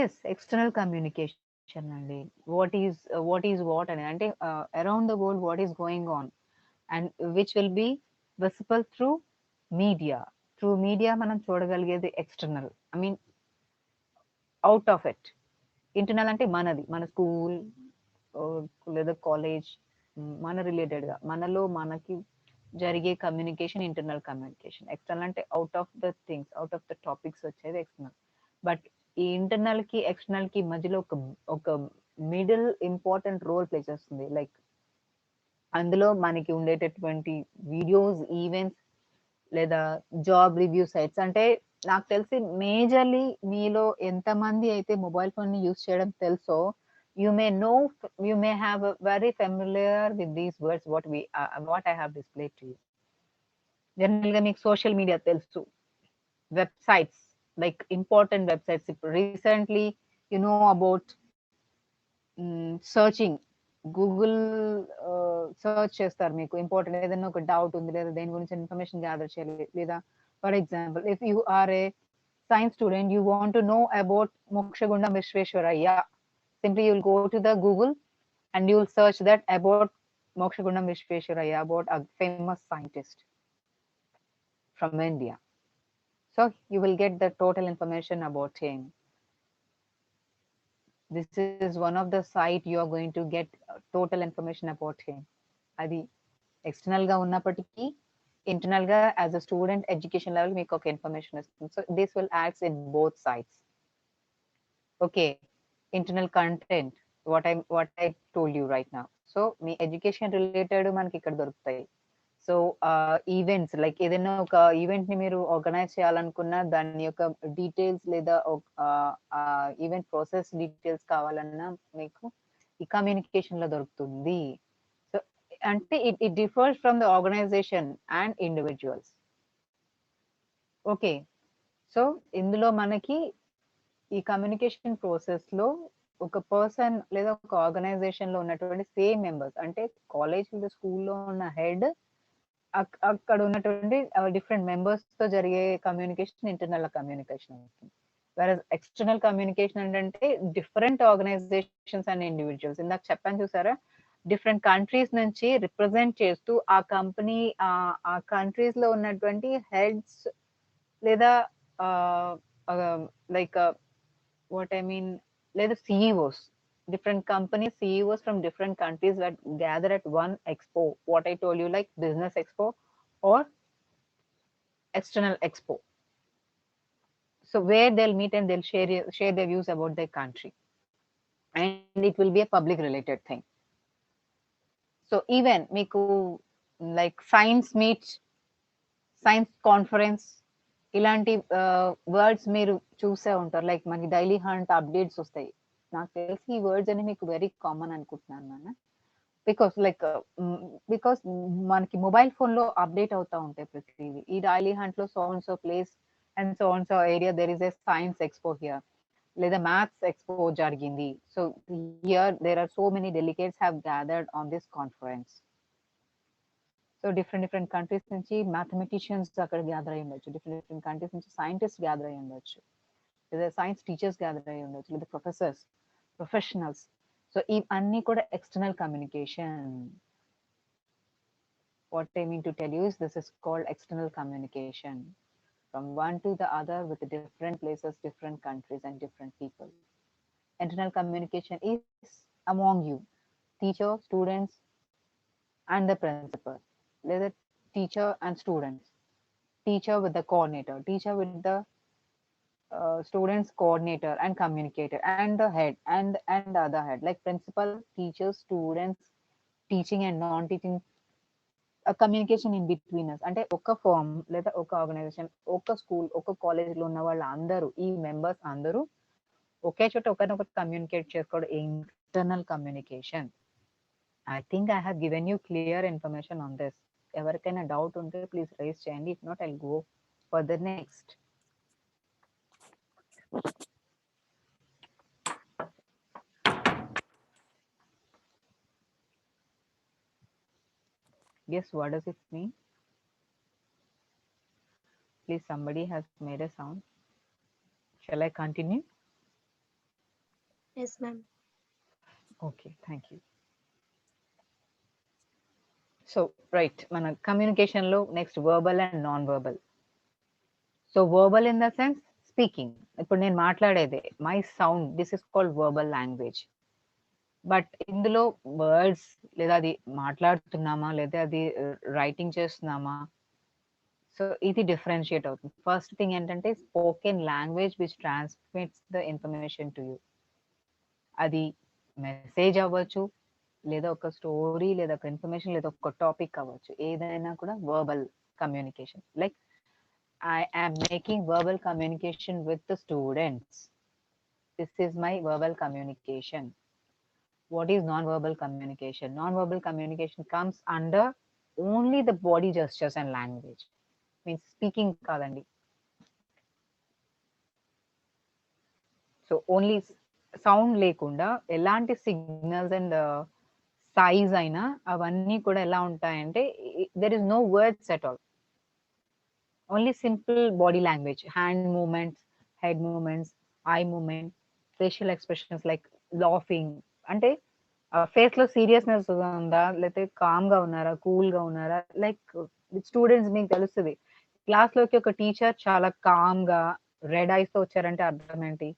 ఎస్ ఎక్స్టర్నల్ కమ్యూనికేషన్ అండి. వాట్ ఈస్ వాట్ అనేది అంటే around the world what is going on and which will be visible through media. Through media మనం చూడగలిగేది external, I mean out of it. Internal అంటే మనది, మన స్కూల్ లేదా కాలేజ్, మన రిలేటెడ్ గా మనలో మనకి జరిగే కమ్యూనికేషన్ ఇంటర్నల్ కమ్యూనికేషన్. ఎక్స్టర్నల్ అంటే out of the things, out of the topics వచ్చేది ఎక్స్టర్నల్. బట్ ఈ ఇంటర్నల్ కి ఎక్స్టర్నల్ కి మధ్యలో ఒక మిడిల్ ఇంపార్టెంట్ రోల్ ప్లే చేస్తుంది. లైక్ అందులో మనకి ఉండేటటువంటి వీడియోస్, ఈవెంట్స్ లేదా జాబ్ రివ్యూ సైట్స్. అంటే నాకు తెలిసి మేజర్లీ మీలో ఎంతమంది అయితే మొబైల్ ఫోన్ ని యూజ్ చేయడం తెలుసో, you may have a very familiar with these words what I have displayed to you. General గా మీకు సోషల్ మీడియా తెలుసు, వెబ్సైట్స్ లైక్ ఇంపార్టెంట్ వెబ్సైట్స్. ఇప్పుడు recently about searching, Google search చేస్తారు, మీకు ఇంపార్టెంట్ ఏదైనా ఒక డౌట్ ఉంది లేదా దేని గురించి ఇన్ఫర్మేషన్ గ్యాదర్ చేయాలి. లేదా for example if you are a science student, you want to know about Mokshagundam Visvesvaraya, simply you will go to the Google and you will search that about Mokshagundam Vishveshwaraya, about a famous scientist from India. So you will get the total information about him. This is one of the site you are going to get total information about him. Adi external ga unnapatiki internal ga as a student education level meeku oka information istundi. So this will act in both sides. Okay, internal content, what I told you right now. So me education related మనకి ఇక్కడ దొరుకుతాయి. So events like ఏదైనా ఒక event ని మీరు organise చేయాలనుకున్నా దాని యొక్క డీటెయిల్స్ లేదా ఈవెంట్ ప్రాసెస్ డీటెయిల్స్ కావాలన్నా మీకు ఈ కమ్యూనికేషన్ లో దొరుకుతుంది. సో అంటే it differs from the organization and individuals. Okay, so ఇందులో మనకి ఈ కమ్యూనికేషన్ ప్రాసెస్ లో ఒక పర్సన్ లేదా ఒక ఆర్గనైజేషన్ లో ఉన్నటువంటి సేమ్ మెంబర్స్, అంటే కాలేజ్ లేదా స్కూల్లో ఉన్న హెడ్, అక్కడ ఉన్నటువంటి డిఫరెంట్ మెంబర్స్ తో జరిగే కమ్యూనికేషన్ ఇంటర్నల్ కమ్యూనికేషన్ అవుతుంది. వేరస్ ఎక్స్టర్నల్ కమ్యూనికేషన్ అంటే డిఫరెంట్ ఆర్గనైజేషన్స్ అండ్ ఇండివిజువల్స్. ఇందాక చెప్పాను చూసారా, డిఫరెంట్ కంట్రీస్ నుంచి రిప్రజెంట్ చేస్తూ ఆ కంపెనీ ఆ కంట్రీస్ లో ఉన్నటువంటి హెడ్స్ లేదా like what I mean, like the CEOs, different companies, CEOs from different countries that gather at one expo. What I told you, like business expo or external expo. So where they'll meet and they'll share their views about their country, and it will be a public related thing. So even meeku like science meet, science conference, ఇలాంటి words మీరు చూసే ఉంటారు. Like మనకి daily hunt updates వస్తాయి. నాకు తెలిసి ఈ words అని మీకు వెరీ కామన్ అనుకుంటున్నాను నాన్న. బికాస్ మనకి మొబైల్ ఫోన్ లో అప్డేట్ అవుతా ఉంటాయి ప్రతిదీ. ఈ డైలీ హంట్ లో so and so place and so and so area there is a science expo here, లేదా మ్యాథ్స్ ఎక్స్పో జరిగింది. So here there are so many delegates have gathered on this conference. So different countries నుంచి mathematicians అక్కడ gather అయ్యి ఉండొచ్చు, different countries నుంచి scientist gather అయ్యి ఉండొచ్చు, లేదా సైన్స్ టీచర్స్ గ్యాదర్ అయ్యి ఉండొచ్చు, లేదా ప్రొఫెసర్స్, ప్రొఫెషనల్స్. సో ఇవన్నీ కూడా external communication. What I mean to tell you is this is called external communication from one to the other with different places, different countries and different people. Internal communication is among you, teacher, students and the principal. లేదా teacher and students, teacher with the coordinator, teacher with the students coordinator and communicator, and the head and the other head like principal, teachers, students, teaching and non-teaching, a communication in between us. అంటే ఒక form లేదా ఒక organisation, ఒక school, ఒక college లో ఉన్న వాళ్ళు అందరూ, ఈ మెంబర్స్ అందరూ ఒకే చోట ఒకరినొకరు కమ్యూనికేట్ చేసుకోవడం internal communication. I think I have given you clear information on this. ఎవరికైనా డౌట్ ఉంటే ప్లీజ్ రైజ్ చేయండి. If not I go for the next. Guess what does it mean? Please, somebody has made a sound. Shall I continue? Yes, ma'am. Okay, thank you. So, right, మన communication లో next verbal and non-verbal. So, verbal in the sense speaking. ఇప్పుడు నేను మాట్లాడేదే my sound, this is called verbal language. But ఇందులో words లేదా అది మాట్లాడుతున్నామా లేదా అది writing చేస్తున్నామా, సో ఇది డిఫరెన్షియేట్ అవుతుంది. ఫస్ట్ థింగ్ ఏంటంటే spoken language which transmits the information to you. అది మెసేజ్ అవ్వచ్చు, లేదా ఒక స్టోరీ, లేదా ఒక ఇన్ఫర్మేషన్, లేదా ఒక టాపిక్ అవ్వచ్చు. ఏదైనా కూడా verbal communication. Like I yam making verbal communication with the students. This is my verbal communication. What is non-verbal communication? Non-verbal communication comes under only the body gestures and language. Means speaking kadandi. So only sound lekunda elanti signals and size aina avanni kuda ela untayante there is no words at all. Only simple body language, hand movements, head movements, eye movement, facial expressions like laughing. అంటే face లో seriousness ఉందా, లేకపోతే com గా ఉన్నారా, cool గా ఉన్నారా, like students మీకు తెలుస్తుంది. క్లాస్ లోకి ఒక టీచర్ చాలా కామ్ గా రెడ్ ఐస్ తో వచ్చారంటే అర్థం ఏంటి?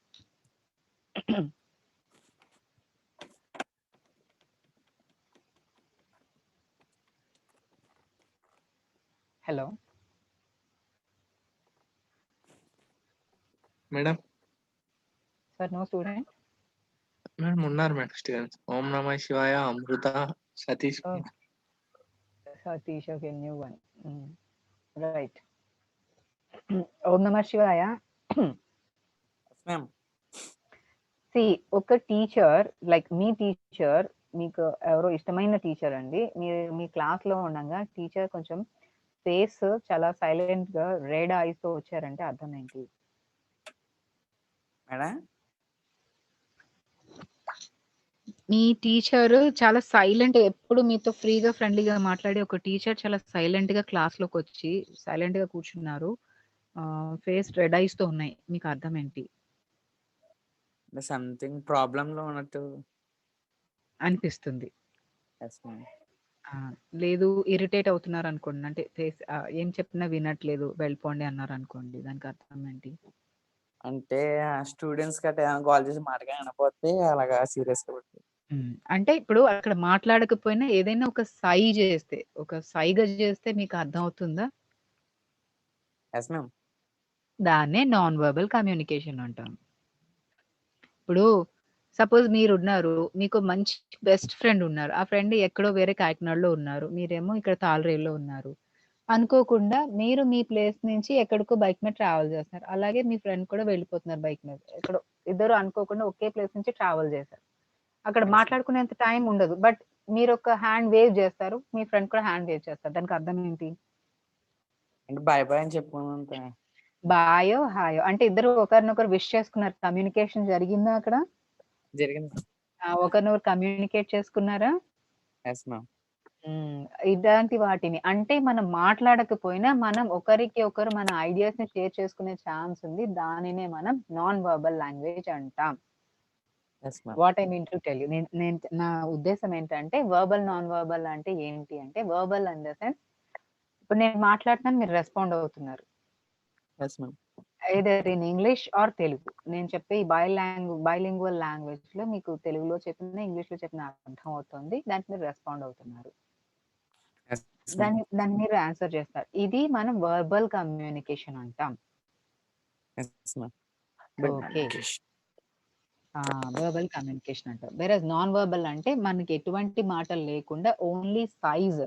Hello madam. Sir, no student. Madam ఉన్నారు madam students. Om Namah Shivaya, Amrita, Satish. Satish, okay, new one. Right. Om Namah Shivaya. C, ఒక టీచర్ లైక్ మీ టీచర్, మీకు ఎవరో ఇష్టమైన టీచర్ అండి, మీరు మీ క్లాస్ లో ఉండగా టీచర్ కొంచెం ఫేస్ చాలా సైలెంట్ గా రెడ్ ఐస్ తో వచ్చారంటే అర్థం ఏంటి? మీ టీచర్ చాలా సైలెంట్, ఎప్పుడు మీతో ఫ్రీగా ఫ్రెండ్లీగా మాట్లాడే ఒక టీచర్ చాలా సైలెంట్ గా క్లాస్ లోకి వచ్చి సైలెంట్ గా కూర్చున్నారు, ఫేస్ రెడ్ ఐస్ తో ఉన్నాయి, మీకు అర్థం ఏంటి? సంథింగ్ ప్రాబ్లం లో ఉన్నట్టు అనిపిస్తుంది. Yes, ma'am. లేదు ఇరిటేట్ అవుతున్నారు అనుకోండి, అంటే ఫేస్ ఏం చెప్పినా వినట్లేదు, వెళ్ళిపోండి అన్నారు అనుకోండి, దానికి అర్థం ఏంటి? అంటే స్టూడెంట్స్ గట్రా కాల్ చేసి మాటగా అనకపోతే అలాగా సీరియస్ గా పడుతుంది. అంటే ఇప్పుడు అక్కడ మాట్లాడకపోయినా ఏదైనా ఒక సై చేస్తే, ఒక సైగ చేస్తే మీకు అర్థం అవుతుందా? Yes ma'am. దాన్నే నాన్ వర్బల్ కమ్యూనికేషన్ అంటాం. ఇప్పుడు సపోజ్ మీరు ఉన్నారు, మీకు మంచి బెస్ట్ ఫ్రెండ్ ఉన్నారు, ఆ ఫ్రెండ్ ఎక్కడో వేరే కాకినాడలో ఉన్నారు, మీరేమో ఇక్కడ తాళరేల్లో ఉన్నారు. అనుకోకుండా మీరు మీ ప్లేస్ నుంచి ఎక్కడికో బైక్ మీద ట్రావెల్ చేస్తున్నారు, అలాగే మీ ఫ్రెండ్ కూడా వెళ్ళిపోతున్నారు బైక్ మీద. ఎక్కడో ఇద్దరు అనుకోకుండా ఒకే ప్లేస్ నుంచి ట్రావెల్ చేశారు. అక్కడ మాట్లాడుకునేంత టైం ఉండదు, బట్ మీరు ఒక హ్యాండ్ వేవ్ చేస్తారు, మీ ఫ్రెండ్ కూడా హ్యాండ్ వేవ్ చేస్తారు, దానికి అర్థం ఏంటి? అంటే బాయ్ బాయ్ అని చెప్పుకున్నంత. బాయో హాయో అంటే ఇద్దరు ఒకరినొకరు విష్ చేసుకున్నారు, కమ్యూనికేషన్ జరిగిందా అక్కడ? జరిగింది. ఒకరినొకరు కమ్యూనికేట్ చేసుకున్నారా? Yes ma'am. ఇలాంటి వాటిని అంటే మనం మాట్లాడకపోయినా మనం ఒకరికి ఒకరు మన ఐడియాస్ ని షేర్ చేసుకునే ఛాన్స్ ఉంది, దానినే మనం నాన్ వర్బల్ లాంగ్వేజ్ అంటాం. Yes ma'am. What I mean to tell you, నేను నా ఉద్దేశం ఏంటంటే వర్బల్ నాన్ వర్బల్ అంటే ఏంటి అంటే, వర్బల్ ఇన్ ద సెన్స్ ఇప్పుడు నేను మాట్లాడుతున్నాను, మీరు రెస్పాండ్ అవుతున్నారు, yes ma'am. Either in English or Telugu. నేను చెప్పే ఈ బైలింగ్వల్ లాంగ్వేజ్ లో మీకు తెలుగులో చెప్పిన ఇంగ్లీష్ లో చెప్పిన అర్థం అవుతుంది, దానికి మీరు రెస్పాండ్ అవుతున్నారు, దాన్ని మీరు ఆన్సర్ చేస్తారు. ఇది మనం వర్బల్ కమ్యూనికేషన్ అంటాం. ఓకే, వర్బల్ కమ్యూనికేషన్ అంటాం. వేరే నాన్ వర్బల్ అంటే మనకి ఎటువంటి మాటలు లేకుండా ఓన్లీ సైజ్,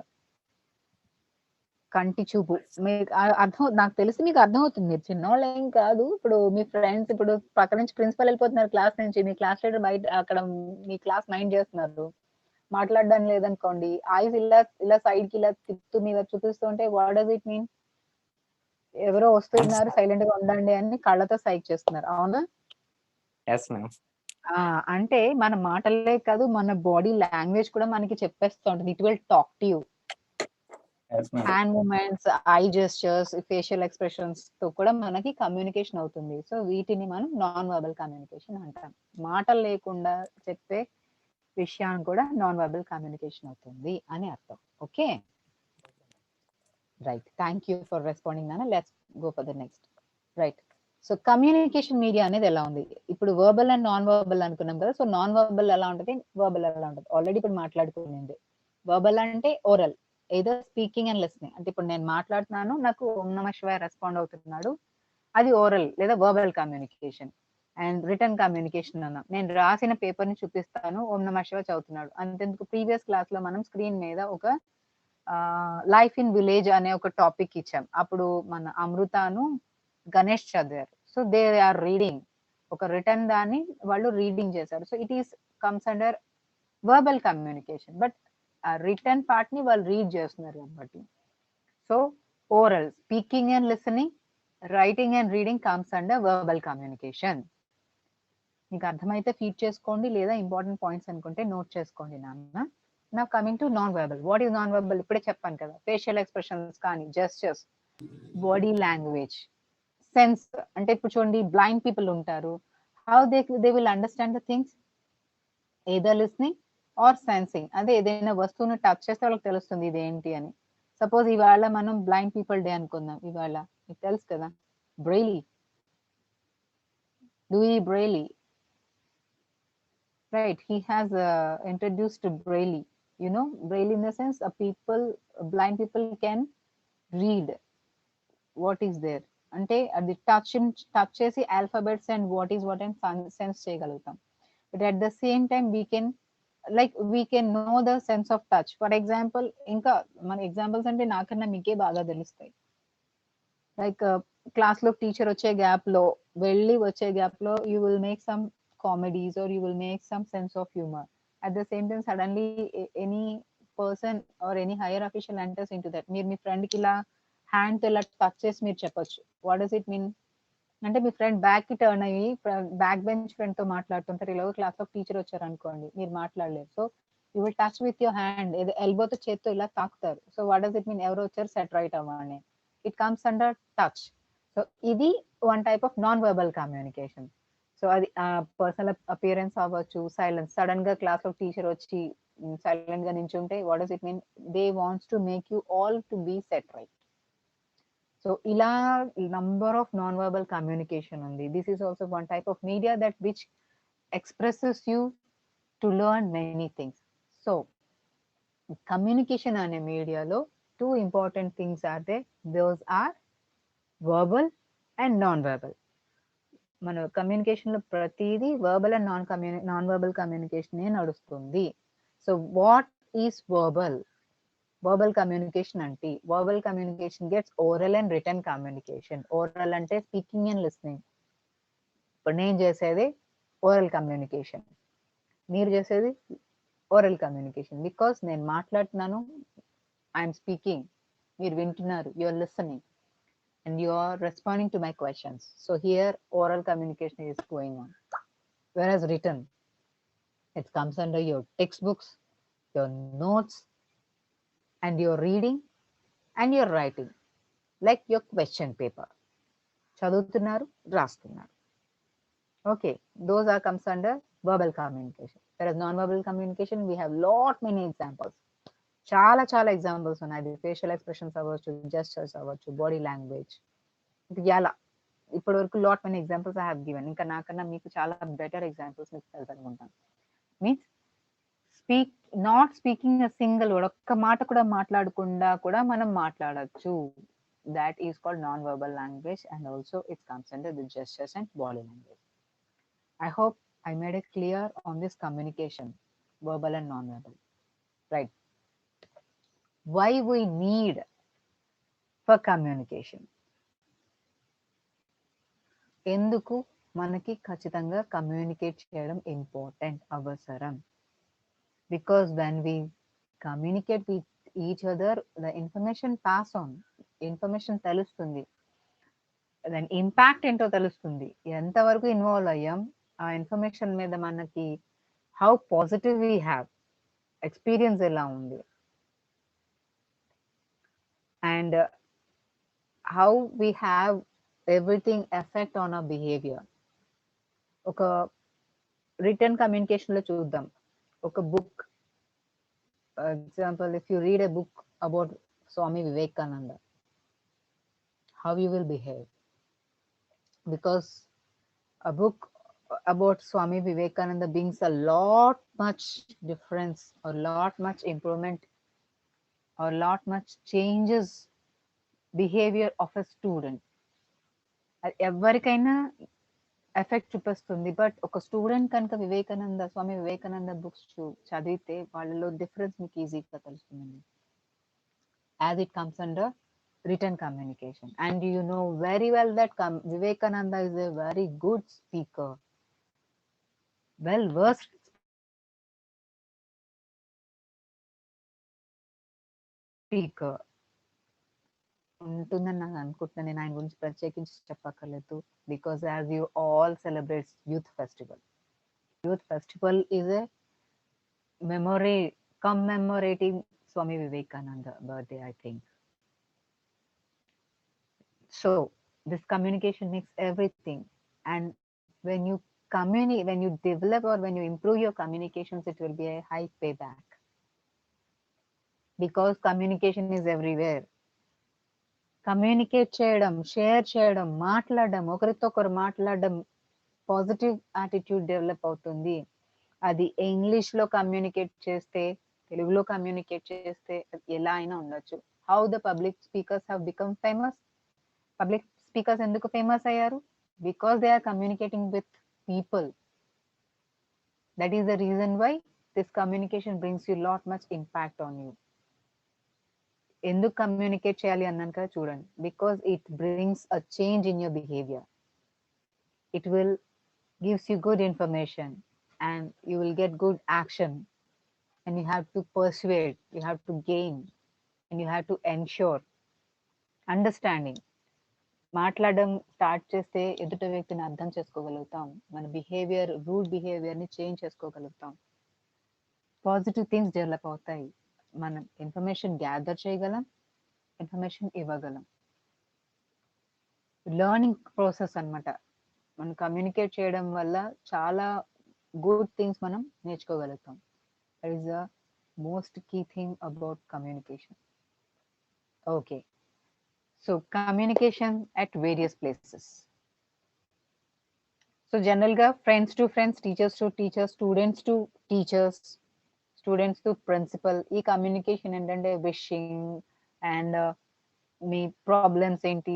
కంటి చూపు. మీకు అర్థం, నాకు తెలిసి మీకు అర్థం అవుతుంది, మీరు చిన్నవాళ్ళు ఏం కాదు. ఇప్పుడు మీ ఫ్రెండ్స్, ఇప్పుడు పక్క నుంచి ప్రిన్సిపల్ వెళ్ళిపోతున్నారు క్లాస్ నుంచి, మీ క్లాస్ లీడర్ బయట అక్కడ మీ క్లాస్ మైండ్ చేస్తున్నారు, మాట్లాడడం లేదనుకోండి, ఐస్ ఇలా ఇలా సైడ్ కి ఇలా తిప్పుతూ మీద చూపిస్తుంటే వాట్ డస్ ఇట్ మీన్? ఎవరో వస్తున్నారు, సైలెంట్ గా ఉండండి అని కళ్ళతో సైక్ చేస్తున్నారు, అవునా? అంటే మన మాటలే కాదు, మన బాడీ లాంగ్వేజ్ కూడా మనకి చెప్పేస్తూ ఉంటుంది, it will talk to you. Yes, madam. Hand moments, eye gestures, facial expressions తో కూడా మనకి కమ్యూనికేషన్ అవుతుంది. సో వీటిని మనం నాన్ వర్బల్ కమ్యూనికేషన్ అంటాం. మాటలు లేకుండా చెప్పే విషయాన్ని కూడా నాన్ వర్బల్ కమ్యూనికేషన్ అవుతుంది అని అర్థం. Okay, right. Thank you for responding నాన్న. Let's go for the next. Right. So communication media అనేది ఎలా ఉంది? ఇప్పుడు వర్బల్ అండ్ నాన్ వర్బల్ అనుకున్నాం కదా. సో నాన్ వర్బల్ ఎలా ఉంటుంది, వర్బల్ ఎలా ఉంటుంది ఆల్రెడీ ఇప్పుడు మాట్లాడుకునింది. వర్బల్ అంటే oral, either speaking and listening. అంటే ఇప్పుడు నేను మాట్లాడుతున్నాను, నాకు ఓం నమ శివాయ రెస్పాండ్ అవుతున్నాడు, అది ఓరల్ లేదా verbal communication. And written communication అన్నా, నేను రాసిన పేపర్ ని చూపిస్తాను, ఓం నమ శివాయ చదువుతున్నాడు. అంతెందుకు ప్రీవియస్ క్లాస్ లో మనం స్క్రీన్ మీద ఒక లైఫ్ ఇన్ విలేజ్ అనే ఒక టాపిక్ ఇచ్చాం. అప్పుడు మన అమృతను గణేష్ చదివారు. సో దే ఆర్ రీడింగ్, ఒక రిటర్న్ దాన్ని వాళ్ళు రీడింగ్ చేశారు. So it is comes under verbal communication. But ఆ రిటర్న్ పార్ట్ ని వాళ్ళు రీడ్ చేస్తున్నారు కాబట్టి. So oral, speaking and listening, writing and reading comes under verbal communication. మీకు అర్థమైతే ఫీడ్ చేసుకోండి, లేదా ఇంపార్టెంట్ పాయింట్స్ అనుకుంటే నోట్ చేసుకోండి నాన్న. నా coming to non verbal. What is non verbal? ఇప్పుడే చెప్పాను కదా, ఫేషియల్ ఎక్స్ప్రెషన్స్ కానీ, జెస్చర్స్, బాడీ లాంగ్వేజ్, సెన్స్. అంటే ఇప్పుడు చూడండి, బ్లైండ్ పీపుల్ ఉంటారు. How they will understand the things, either listening or sensing. అదే ఏదైనా వస్తువును టచ్ చేస్తే వాళ్ళకి తెలుస్తుంది ఇది ఏంటి అని. సపోజ్ ఇవాళ మనం బ్లైండ్ పీపుల్ డే అనుకుందాం. ఇవాళ మీకు తెలుసు కదా, Braille, Louis Braille, right? He has introduced Braille. You know, Braille in the sense, blind people can read what is there. అంటే అది టచ్ చేసి alphabets and what is what and sense చేయగలుగుతాం. But at the same time we can know the sense of touch. For example, ఇంకా మన examples అంటే నాకన్నా మీకే బాగా తెలుస్తాయి. లైక్ క్లాస్ లో టీచర్ వచ్చే గ్యాప్ లో, వచ్చే గ్యాప్ లో you will make some comedies or you will make some sense of humor. At the same time, suddenly any person or any higher official enters into that. మీరు మీ friend కి ఇలా hand తో ఇలా touch చేసి మీరు చెప్పొచ్చు, what does it mean అంటే మీ friend back కి టర్న్ అయ్యి బ్యాక్ బెంచ్ ఫ్రెండ్ తో మాట్లాడుతుంటారు. ఇలా క్లాస్ లో టీచర్ వచ్చారు అనుకోండి, మీరు మాట్లాడలేరు. So you will touch with your hand, ఎల్బోతో చేత్తో ఇలా తాకుతారు. So what does it mean, ఎవరు వచ్చారు సెట్ రైట్ అవ్వండి. It comes under touch. So ఇది one type of non verbal communication. So అది పర్సనల్ అపియరెన్స్ అవ్వచ్చు, సైలెన్స్. సడన్ గా క్లాస్ లో టీచర్ వచ్చి సైలెంట్ గా నించుంటే what does it mean, they wants to make you all to be set right. So ఇలా number of non verbal communication ఉంది. This is also one type of media that which expresses you to learn many things. So communication అనే మీడియాలో two important things are they, those are verbal and non verbal. మన communication లో ప్రతిదీ verbal and non verbal communication నడుస్తుంది. So what is verbal? Verbal communication అంటే, verbal communication gets oral and written communication. Oral అంటే speaking and listening. ఇప్పుడు నేను చేసేది oral communication, మీరు చేసేది ఓరల్ కమ్యూనికేషన్. బికాస్ నేను మాట్లాడుతున్నాను, ఐఎమ్ స్పీకింగ్, మీరు వింటున్నారు, you are listening, and you are responding to my questions. So here oral communication is going on. Whereas written, it comes under your textbooks, your notes, and your reading and your writing, like your question paper. Chadutunnaru, rastunaru. Okay, those are comes under verbal communication. Whereas non-verbal communication, we have many examples. చాలా examples ఉన్నాయి. అది facial expressions అవ్వచ్చు, gestures అవ్వచ్చు, body language, ఇలా ఇప్పటి వరకు many examples I have given. ఇంకా నాకన్నా మీకు చాలా బెటర్ ఎగ్జాంపుల్స్ మీకు తెలుసు అనుకుంటాను. Means not speaking a single word, ఒక్క మాట కూడా మాట్లాడకుండా కూడా మనం మాట్లాడచ్చు. That is called non verbal language and also it comes under the gestures and body language. I hope I made it clear on this communication, verbal and non verbal. Right. Why we need for communication? ఎందుకు మనకి ఖచ్చితంగా communicate చేయడం important, అవసరం? Because when we communicate with each other, the information pass on, information తెలుస్తుంది, దాని impact ఏంటో తెలుస్తుంది, ఎంతవరకు ఇన్వాల్వ్ అయ్యాం, ఆ ఇన్ఫర్మేషన్ మీద మనకి how positive we have, experience ఎలా ఉంది. and how we have everything affect on our behavior. ఒక రిటర్న్ కమ్యూనికేషన్ లో చూద్దాం. ఒక book example, if you read a book about Swami Vivekananda, how you will behave, because a book about Swami Vivekananda brings a lot much difference or lot much improvement or lot much changes behavior of a student. ఎవరికైనా effect చూపిస్తుంది. But ఒక student కనుక Swami Vivekananda books చదివితే వాళ్ళలో difference మీకు ఈజీగా తెలుస్తుందండి. As it comes under written communication, and you know very well that Vivekananda is a very good speaker, well versed speaker. ఉంటుందని నాకు అనుకుంటున్నాను. నేను ఆయన గురించి ప్రత్యేకించి చెప్పక్కర్లేదు, because as you all celebrates youth festival. Youth festival is a commemorating Swami Vivekananda birthday, I think. So this communication makes everything, and when you when you develop or when you improve your communications, it will be a high payback, because communication is everywhere. Communicate చేయడం, share చేయడం, మాట్లాడడం, ఒకరితో ఒకరు మాట్లాడడం, positive attitude develop అవుతుంది. అది English లో communicate చేస్తే, తెలుగులో కమ్యూనికేట్ చేస్తే, ఎలా అయినా ఉండొచ్చు. How the public speakers have become famous. Public speakers ఎందుకు ఫేమస్ అయ్యారు? Because they are communicating with people. That is the reason why this communication brings you lot much impact on you. ఎందుకు communicate చేయాలి అన్నాను కదా చూడండి. Because it brings a change in your behaviour. It will gives you good information and you will get good action, and you have to persuade, you have to gain, and you have to ensure understanding. మాట్లాడడం start చేస్తే ఎదుటి వ్యక్తిని అర్థం చేసుకోగలుగుతాం, మన behaviour, rude behaviour ని change చేసుకోగలుగుతాం, positive things develop అవుతాయి, మనం ఇన్ఫర్మేషన్ గ్యాదర్ చేయగలం, ఇన్ఫర్మేషన్ ఇవ్వగలం. లెర్నింగ్ ప్రాసెస్ అన్నమాట. మనం కమ్యూనికేట్ చేయడం వల్ల చాలా good things మనం నేర్చుకోగలుగుతాం. That is the most key thing about communication. Okay, so communication at various places. So general గా friends to friends, teachers to teachers, students to teachers, students to principal. ఈ communication ఏంటంటే wishing and me problems ఏంటి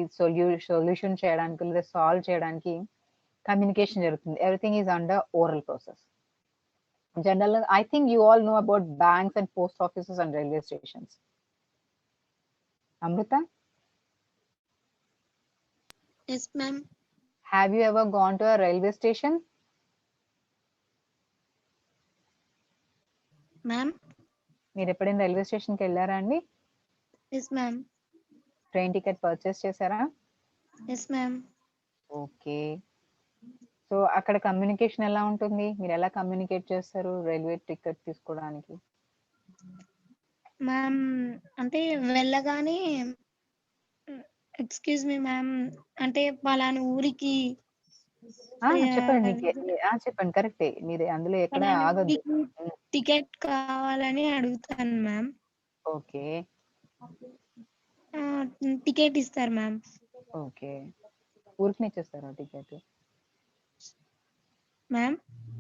solution చేయడానికి లేదా solve చేయడానికి communication జరుగుతుంది. Everything is under oral process. General, I think you all know about banks and post offices and railway stations. Amrita, Yes, ma'am. have you ever gone to a railway station? Ma'am. మీరు ఎప్పుడైనా railway స్టేషన్కి వెళ్ళారా అండి? Yes, ma'am. Train ticket purchase చేశారా? Yes, ma'am. Okay. So అక్కడ communication ఎలా ఉంటుంది? మీరు ఎలా కమ్యూనికేట్ చేస్తారు రైల్వే టికెట్ తీసుకోవడానికి? మ్యామ్ అంటే వెళ్ళగానే ఎక్స్క్యూజ్ మీ మ్యామ్ అంటే పలానా ఊరికి చెప్పండి, చెప్పండి, కరెక్టే. మీరు అందులో ఎక్కడ ఆగద్దు. టికెట్ కావాలని అడుగుతాను మ్యామ్. ఓకే, టికెట్ ఇస్తారు మ్యామ్. ఓకే. ఊరికి ఇచ్చేస్తారా టికెట్? మ్యామ్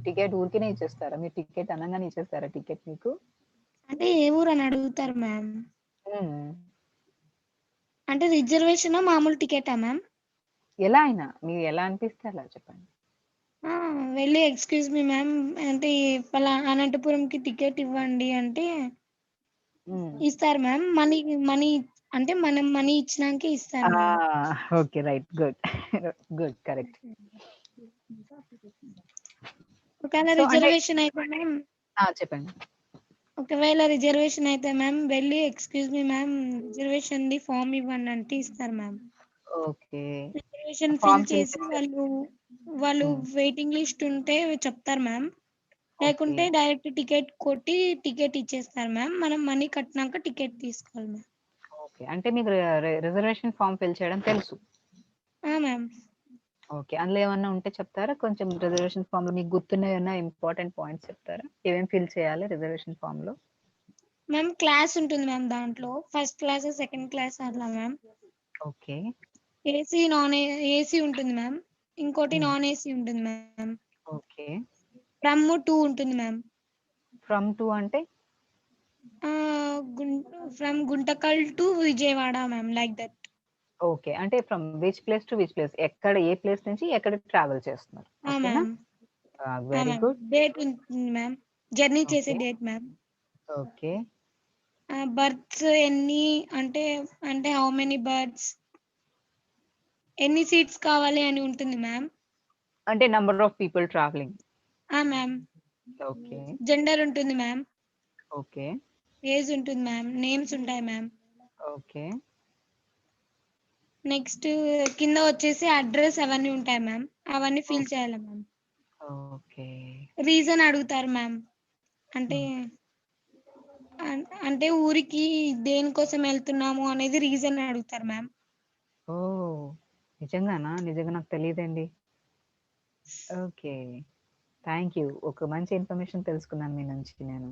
టికెట్ ఊరికేనే ఇచ్చేస్తారా? మీరు టికెట్ అనగానే ఇచ్చేస్తారా టికెట్ మీకు? అంటే ఏ ఊరు అని అడుగుతారు మ్యామ్. మ్మ్. అంటే రిజర్వేషన్ మామూలు టికెటా మ్యామ్? ఎలా అయినా మీరు ఎలా అనిపిస్తే అలా చెప్పండి. వెళ్ళి ఎక్స్క్యూజ్ మీ మ్యామ్ అంటే అనంతపురంకి టికెట్ ఇవ్వండి అంటే ఇస్తారు మ్యామ్. మనీ అంటే మనం మనీ ఇచ్చినాక ఇస్తారు. Okay, right, good, good, correct. ఒకవేళ రిజర్వేషన్ అయితే మ్యామ్ చెప్పండి. ఒకవేళ రిజర్వేషన్ అయితే మ్యామ్ వెళ్ళి excuse me ma'am reservation the form ఇవ్వండి అంటే ఇస్తారు మ్యామ్. ఓకే, రిజర్వేషన్ ఫిల్ చేసి వాళ్ళు వెయిటింగ్ లిస్ట్ ఉంటే చెప్తారు మ్యామ్. లేకుంటే డైరెక్ట్ టికెట్ కొట్టి టికెట్ ఇచ్చేస్తారు మ్యామ్. మనం మనీ కట్టినాక టికెట్ తీసుకోవాలి మ్యామ్. Okay, okay. అంటే మీకు రిజర్వేషన్ ఫార్మ్ ఫిల్ చేయడం తెలుసు. మ్యామ్. ఓకే. అందులో ఏమన్నా ఉంటే చెప్తారా? కొంచెం రిజర్వేషన్ ఫార్మ్‌లో మీకు గుర్తున్న ఏమన్నా ఇంపార్టెంట్ పాయింట్స్ చెప్తారా? ఏమేమి ఫిల్ చేయాలి రిజర్వేషన్ ఫార్మ్‌లో? మ్యామ్ క్లాస్ ఉంటుంది మ్యామ్ దాంట్లో. ఫస్ట్ క్లాస్, సెకండ్ క్లాస్ అట్లా మ్యామ్. ఓకే. ఏసీ ఉంటుంది మ్యామ్. ఇంకోటి నాన్ ఏసీ ఉంటుంది మ్యామ్. ఓకే. ఫ్రమ్ 2 ఉంటుంది మ్యామ్. ఫ్రమ్ టు అంటే? From Guntakal to Vijayawada ma'am, like that. Okay. అంటే from which place to which place? ఎక్కడ ఏ ప్లేస్ నుంచి ఎక్కడికి ట్రావెల్ చేస్తున్నారు? ఓకేనా? Ma'am. Very ma'am. Good. Date ఉంటుంది మ్యామ్. జర్నీ చేసే okay. Date ma'am. Okay. Births ఎన్ని అంటే అంటే హౌ మెనీ బర్త్స్, ఎన్ని సీట్స్ కావాలి అని ఉంటుంది మ్యామ్. అంటే number of people travelling. Ma'am. Okay. Gender ఉంటుంది మ్యామ్. ఓకే. ఏజ్ ఉంటుంది మ్యామ్. నేమ్స్ ఉంటాయి మ్యామ్. ఓకే. నెక్స్ట్ కింద వచ్చేసి అడ్రస్ అవన్నీ ఉంటాయి మ్యామ్. అవన్నీ ఫిల్ చేయాలి మ్యామ్. ఓకే. రీజన్ అడుగుతారు మ్యామ్. అంటే అంటే ఊరికి దేనికోసం వెళ్తున్నాము అనేది రీజన్ అడుగుతారు మ్యామ్. ఓహ్! నిజంగానా? నిజంగా నాకు తెలీదండి. ఓకే. Thank you. ఒక మంచి ఇన్ఫర్మేషన్ తెలుసుకున్నాను మీ నుంచి నేను.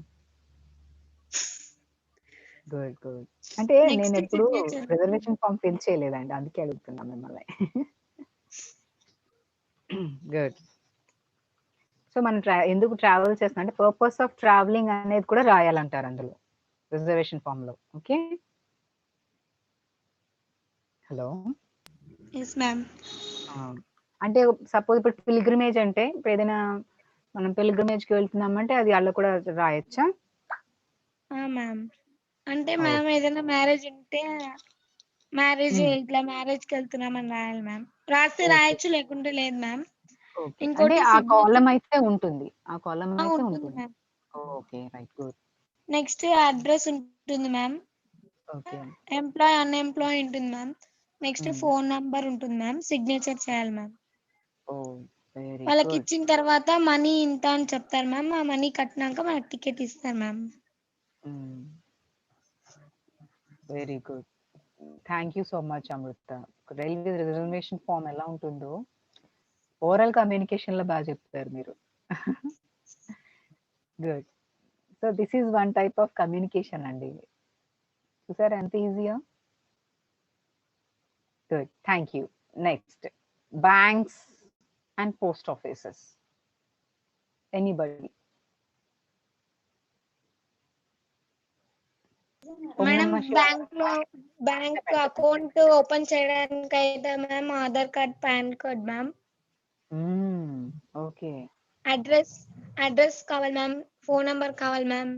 గుడ్. గుడ్. అంటే నెక్స్ట్ నేనెప్పుడు సిగ్నేచర్. రిజర్వేషన్ ఫార్మ్ ఫిల్ చేయలేదండి. అందుకే అడుగుతున్నా మిమ్మల్ని. గుడ్. సో మనం ఎందుకు ట్రావెల్ చేస్తున్నాం అంటే పర్పస్ ఆఫ్ ట్రావెలింగ్ అనేది కూడా రాయాలంటారు అందులో రిజర్వేషన్ ఫార్మ్‌లో. ఓకే. హలో. Yes ma'am. అంటే సపోజ్ ఇప్పుడు పిల్గ్రిమేజ్ అంటే ఇప్పుడు ఏదైనా మనం పిల్గ్రిమేజ్‌కి వెళ్తున్నామంటే అది అలా కూడా రాయొచ్చా? మ్యామ్. అంటే మ్యామ్ ఏదైనా మ్యారేజ్ ఉంటే ఇట్లా మ్యారేజ్కి వెళ్తున్నామని రాయాలి మ్యామ్. రాస్తే ఓకే. రాయొచ్చు, లేకుంటే లేదు మ్యామ్. ఓకే. అంటే ఇంకోటి ఆ సిగ్నేచర్ కాలమ్ అయితే ఉంటుంది. ఆ కాలమ్ అయితే ఉంటుంది ఉంటుంది. Ma'am. Okay. Right. Good. Next address ఉంటుంది మ్యామ్. ఓకే. ఎంప్లాయ్, అన్ఎంప్లాయ్ ఉంటుంది మ్యామ్. నెక్స్ట్ హ్మ్. ఫోన్ నంబర్ ఉంటుంది మ్యామ్. సిగ్నేచర్ చేయాలి మ్యామ్. ఓహ్! వెరీ వాళ్ళకి గుడ్. ఇచ్చిన తర్వాత మనీ ఇంత అని చెప్తారు మ్యామ్. ఆ మనీ కట్టినాక మనకి టికెట్ ఇస్తారు ma'am. Hmm. Very good. Thank you so much Amrita. Railway reservation form ఎలా ఉంటుందో ఓరల్ కమ్యూనికేషన్‌లో బాగా చెప్తారు మీరు. Good. So this is one type of communication అండి. చూసారా ఎంత ఈజీయో? Good. Thank you. Next banks and post offices. Anybody? Om madam Namah Shivaya. Bank account open చేయడానికి అయితే ma'am Aadhaar card, PAN card ma'am. Okay. Address కావాలి మ్యామ్. ఫోన్ నంబర్ కావాలి ma'am.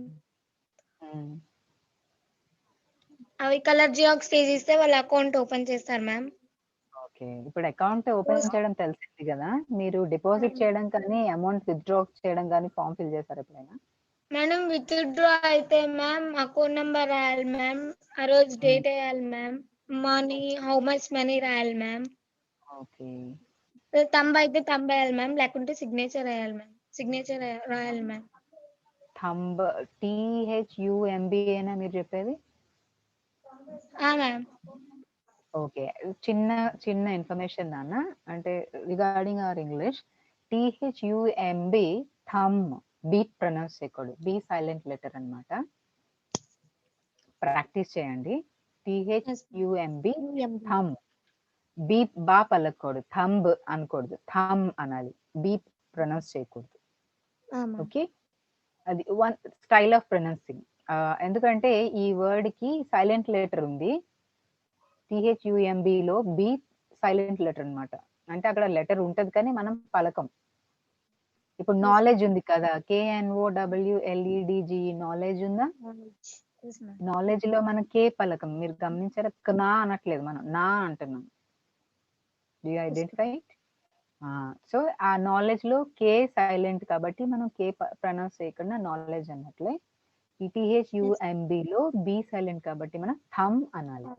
అవి colour xerox తీసిస్తే వాళ్ళ అకౌంట్ ఓపెన్ చేస్తారు మ్యామ్. ఓకే. ఇప్పుడు అకౌంట్ ఓపెన్ చేయడం తెలిసింది కదా! మీరు డిపాజిట్ చేయడం కానీ, అమౌంట్ విత్‌డ్రా చేయడం కానీ ఫార్మ్ ఫిల్ చేసారా ఎప్పుడైనా? మేడం విత్డ్రా అయితే మ్యామ్ అకౌంట్ నంబర్ రాయాలి మ్యామ్. ఆ రోజు డేట్ వేయాలి ma'am. Money, how much money రాయాలి మ్యామ్. ఓకే. తంబ్ అయితే తంబ్ వేయాలి మ్యామ్, లేకుంటే సిగ్నేచర్ వేయాలి మ్యామ్. సిగ్నేచర్ రాయాలి మ్యామ్. థంబ్ THUMBఏనా మీరు చెప్పేది? మ్యామ్. ఓకే. చిన్న ఇన్ఫర్మేషన్ నాన్న. అంటే regarding our English THUMB thumb B pronounce చేయకూడదు. బీ సైలెంట్ లెటర్ అన్నమాట. ప్రాక్టీస్ చేయండి. THUMB thumb. బీ బా పలకూడదు. థంబ్ అనకూడదు. థంబ్ అనాలి. బీ ప్రొనౌన్స్ చేయకూడదు. ఓకే. అది వన్ స్టైల్ ఆఫ్ ప్రొనౌన్సింగ్. ఎందుకంటే ఈ వర్డ్ కి సైలెంట్ లెటర్ ఉంది. THUMBలో బి సైలెంట్ లెటర్ అన్నమాట. అంటే అక్కడ లెటర్ ఉంటది కానీ మనం పలకం. ఇప్పుడు నాలెడ్జ్ ఉంది కదా! KNOWLEDGE నాలెడ్జ్ ఉందా? నాలెడ్జ్ లో మనం కే పలకం. మీరు గమనించారా? నా అనట్లేదు మనం. నా అంటున్నాం. Do you identify it? So ఆ నాలెడ్జ్ లో కే సైలెంట్ కాబట్టి మనం కే ప్రొనౌన్స్ చేయకుండా నాలెడ్జ్ అన్నట్లే. ఈ THUMBలో బి సైలెంట్ కాబట్టి మనం థమ్ అనాలి.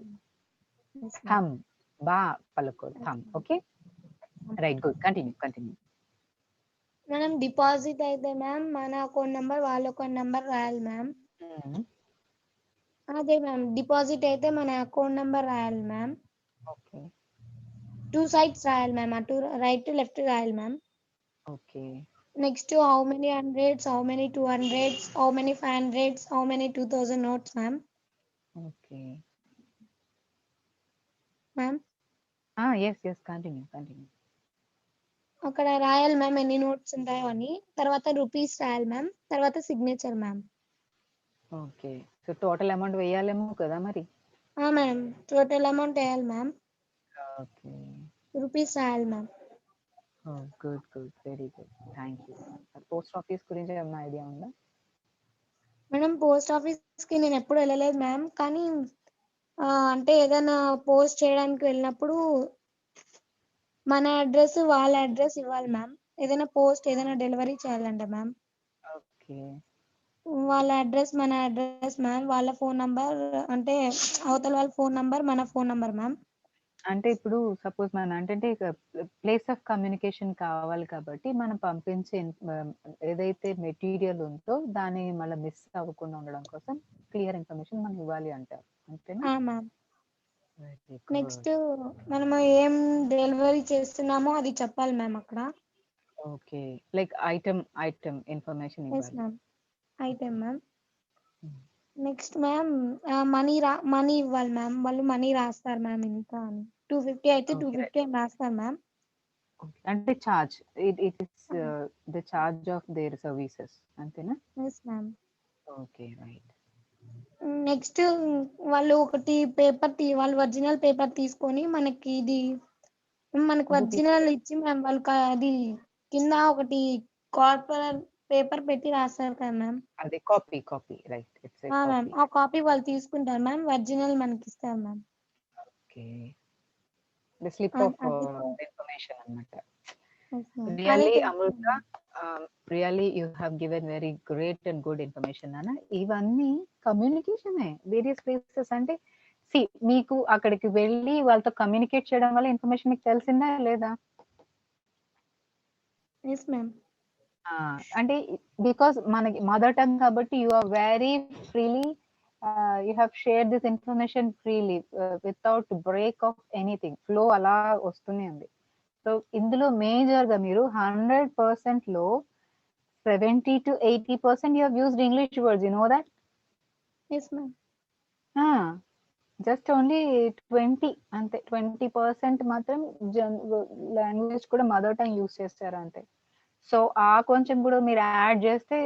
థమ్ బా పలకూడదు. Thumb. Okay. Right. Good. Continue. మనం డిపాజిట్ అయితే మ్యామ్ మన అకౌంట్ నంబర్, వాళ్ళ అకౌంట్ నంబర్ రాయాలి మ్యామ్. అదే మ్యామ్ డిపాజిట్ అయితే మన అకౌంట్ నెంబర్ రాయాలి మ్యామ్. ఓకే. 2 సైడ్స్ రాయాలి మ్యామ్. అటు రైట్ టు లెఫ్ట్ రాయాలి ma'am. Okay. Next how many hundreds, how many 200s, how many 500s, how many 2000 notes ma'am. Okay. Ma'am yes continue. అక్కడ రాయాలి ma'am ఎన్ని notes ఉంటాయో అని. తర్వాత రూపీస్ రాయాలి మ్యామ్. తర్వాత signature ma'am. Okay. So total amount వేయాలేమో కదా మరి? మ్యామ్ టోటల్ అమౌంట్ వేయాలి మ్యామ్. ఓకే. రూపీస్ రాయాలి ma'am. Good. Very good. Thank you. Post office గురించి ఏమైనా ఐడియా ఉందా? మేడం పోస్ట్ ఆఫీస్ కి నేను ఎప్పుడు వెళ్ళలేదు మ్యామ్. కానీ అంటే ఏదైనా పోస్ట్ చేయడానికి వెళ్ళినప్పుడు మన అడ్రస్ వాళ్ళ అడ్రస్ ఇవ్వాలి మ్యామ్. ఏదైనా డెలివరీ చేయాలంటే మ్యామ్ ఓకే. వాళ్ళ అడ్రస్ మన అడ్రస్ మ్యామ్. వాళ్ళ ఫోన్ నంబర్ అంటే అవతల వాళ్ళ ఫోన్ నంబర్ మన ఫోన్ నంబర్ మ్యామ్. అంటే ఇప్పుడు సపోజ్ మన అంటే ప్లేస్ ఆఫ్ కమ్యూనికేషన్ కావాలి కాబట్టి మనం పంపించే ఏదైతే మెటీరియల్ ఉందో దాన్ని మళ్ళీ మిస్ అవ్వకుండా ఉండడం కోసం క్లియర్ ఇన్ఫర్మేషన్ మనం ఇవ్వాలి అంటారు అంతేనా? Ma'am very next good. మనం ఏం డెలివరీ చేస్తున్నామో అది చెప్పాలి మ్యామ్ అక్కడ. Okay. Like item information yes ఇవ్వాలి. Ma'am. Item ma'am. Hmm. Next ma'am money ఇవ్వాలి మ్యామ్. వాళ్ళు మనీ రాస్తారు మ్యామ్ ఇంత అని. 250 అయితే ఓకే. 250 అని రాస్తారు మ్యామ్. అంటే charge it is the charge of their services అంతేనా? Yes ma'am. Okay. Right. Next వాళ్ళు ఒకటి వాళ్ళు ఒరిజినల్ పేపర్ తీసుకొని మనకి ఒరిజినల్ ఇచ్చి మ్యామ్ వాళ్ళకి అది కింద ఒకటి కార్పొరేట్ పేపర్ పెట్టి రాస్తారు కదా మ్యామ్. అదే copy right. It's a ma'am copy. ఆ కాపీ వాళ్ళు తీసుకుంటారు మ్యామ్. ఒరిజినల్ మనకి ఇస్తారు ma'am. Okay. The slip of అది ఇన్ఫర్మేషన్ అన్నమాట. అది Really, Amruta, really you have given very great and good information, Nana. ఇవన్నీ కమ్యూనికేషన్ వేరియస్ ప్లేసెస్ అంటే మీకు అక్కడికి వెళ్ళి వాళ్ళతో కమ్యూనికేట్ చేయడం వల్ల ఇన్ఫర్మేషన్ మీకు తెలిసిందా లేదా? Yes ma'am. అంటే బికాస్ మనకి మదర్ టంగ్ కాబట్టి you are very freely you have share this information freely without break of anything. Flow అలా వస్తూనే ఉంది. సో ఇందులో మేజర్ గా మీరు 100% లో 70 to 80% you have used English words, you know that? Yes ma'am. Just only 20 అంతే. 20% మాత్రం లాంగ్వేజ్ కూడా మదర్ టంగ్ యూస్ చేస్తారు అంతే. సో ఆ కొంచెం కూడా మీరు యాడ్ చేస్తే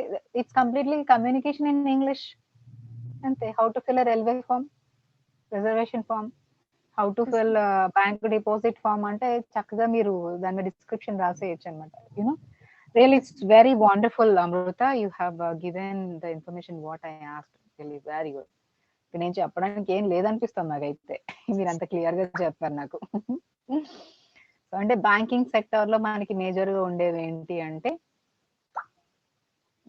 it's completely communication in English అంతే. How to fill railway form, reservation form, how to fill bank deposit form అంటే చక్కగా మీరు దాని మీద డిస్క్రిప్షన్ రాసేయచ్చు అనమాట. You know really it's very wonderful Amrita. You have given the information what I asked. Really very good. నేను చెప్పడానికి ఏం లేదనిపిస్తుంది నాకైతే. మీరు అంత క్లియర్ గా చెప్పారు నాకు. సో అంటే బ్యాంకింగ్ సెక్టర్ లో మనకి మేజర్ గా ఉండేవి ఏంటి అంటే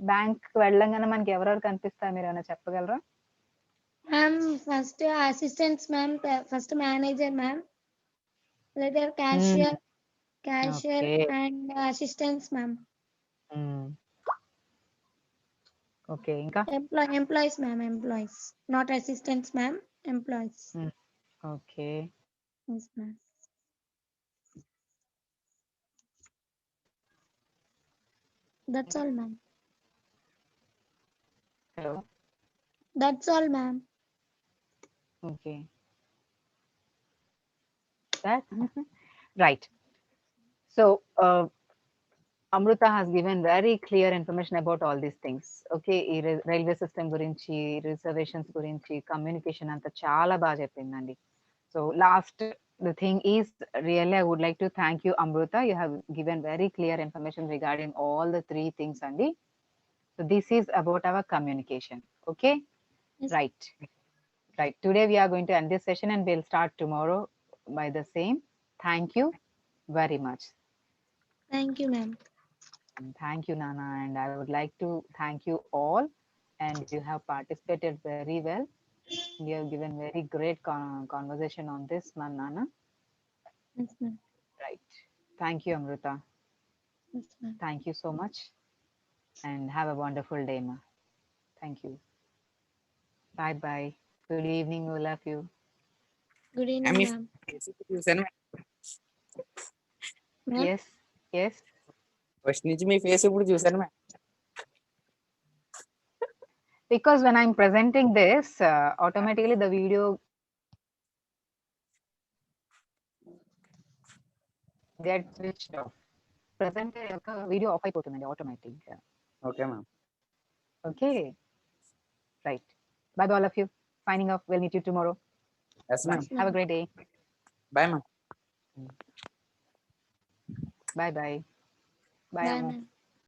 బ్యాంక్ వెళ్ళంగానే మనకి ఎవరెవరు కనిపిస్తారు మీరు ఏమైనా చెప్పగలరా? Ma'am first assistants ma'am. First manager ma'am. లేదా cashier okay. And assistants ma'am. Okay. ఇంకా employees ma'am. Employees not assistants ma'am. Employees. Okay. Yes ma'am. That's all ma'am. Hello. That's all ma'am. Okay. That right. So Amruta has given very clear information about all these things. Okay, ఈ railway system గురించి, reservations గురించి, communication అంతా చాలా బాగా చెప్పిందండి. So last the thing is really I would like to thank you Amruta. You have given very clear information regarding all the three things Andy. So this is about our communication. Okay. Yes. Right. Today we are going to end this session and we'll start tomorrow by the same. Thank you very much. Thank you ma'am. Thank you Nana, and I would like to thank you all, and you have participated very well. You have given very great conversation on this one, Nana. Yes ma'am. Right. Thank you Amruta. Yes ma'am. Thank you so much and have a wonderful day, ma. Thank you. Bye bye. Good evening, all of you. Good ma'am evening me ma'am. face ఇప్పుడు చూసాను ma'am. Yes, yes. First నుంచి మీ face ఇప్పుడు చూసాను ma'am. Because when I'm presenting this, automatically the video gets switched off. Present యొక్క video off అయిపోతుందండి automatic. Okay ma'am. Okay. Right. Bye bye all of you. Signing off. We'll meet you tomorrow. Yes ma'am. Have a great day. Bye ma'am. Bye bye. Bye, bye Amu. Ma'am.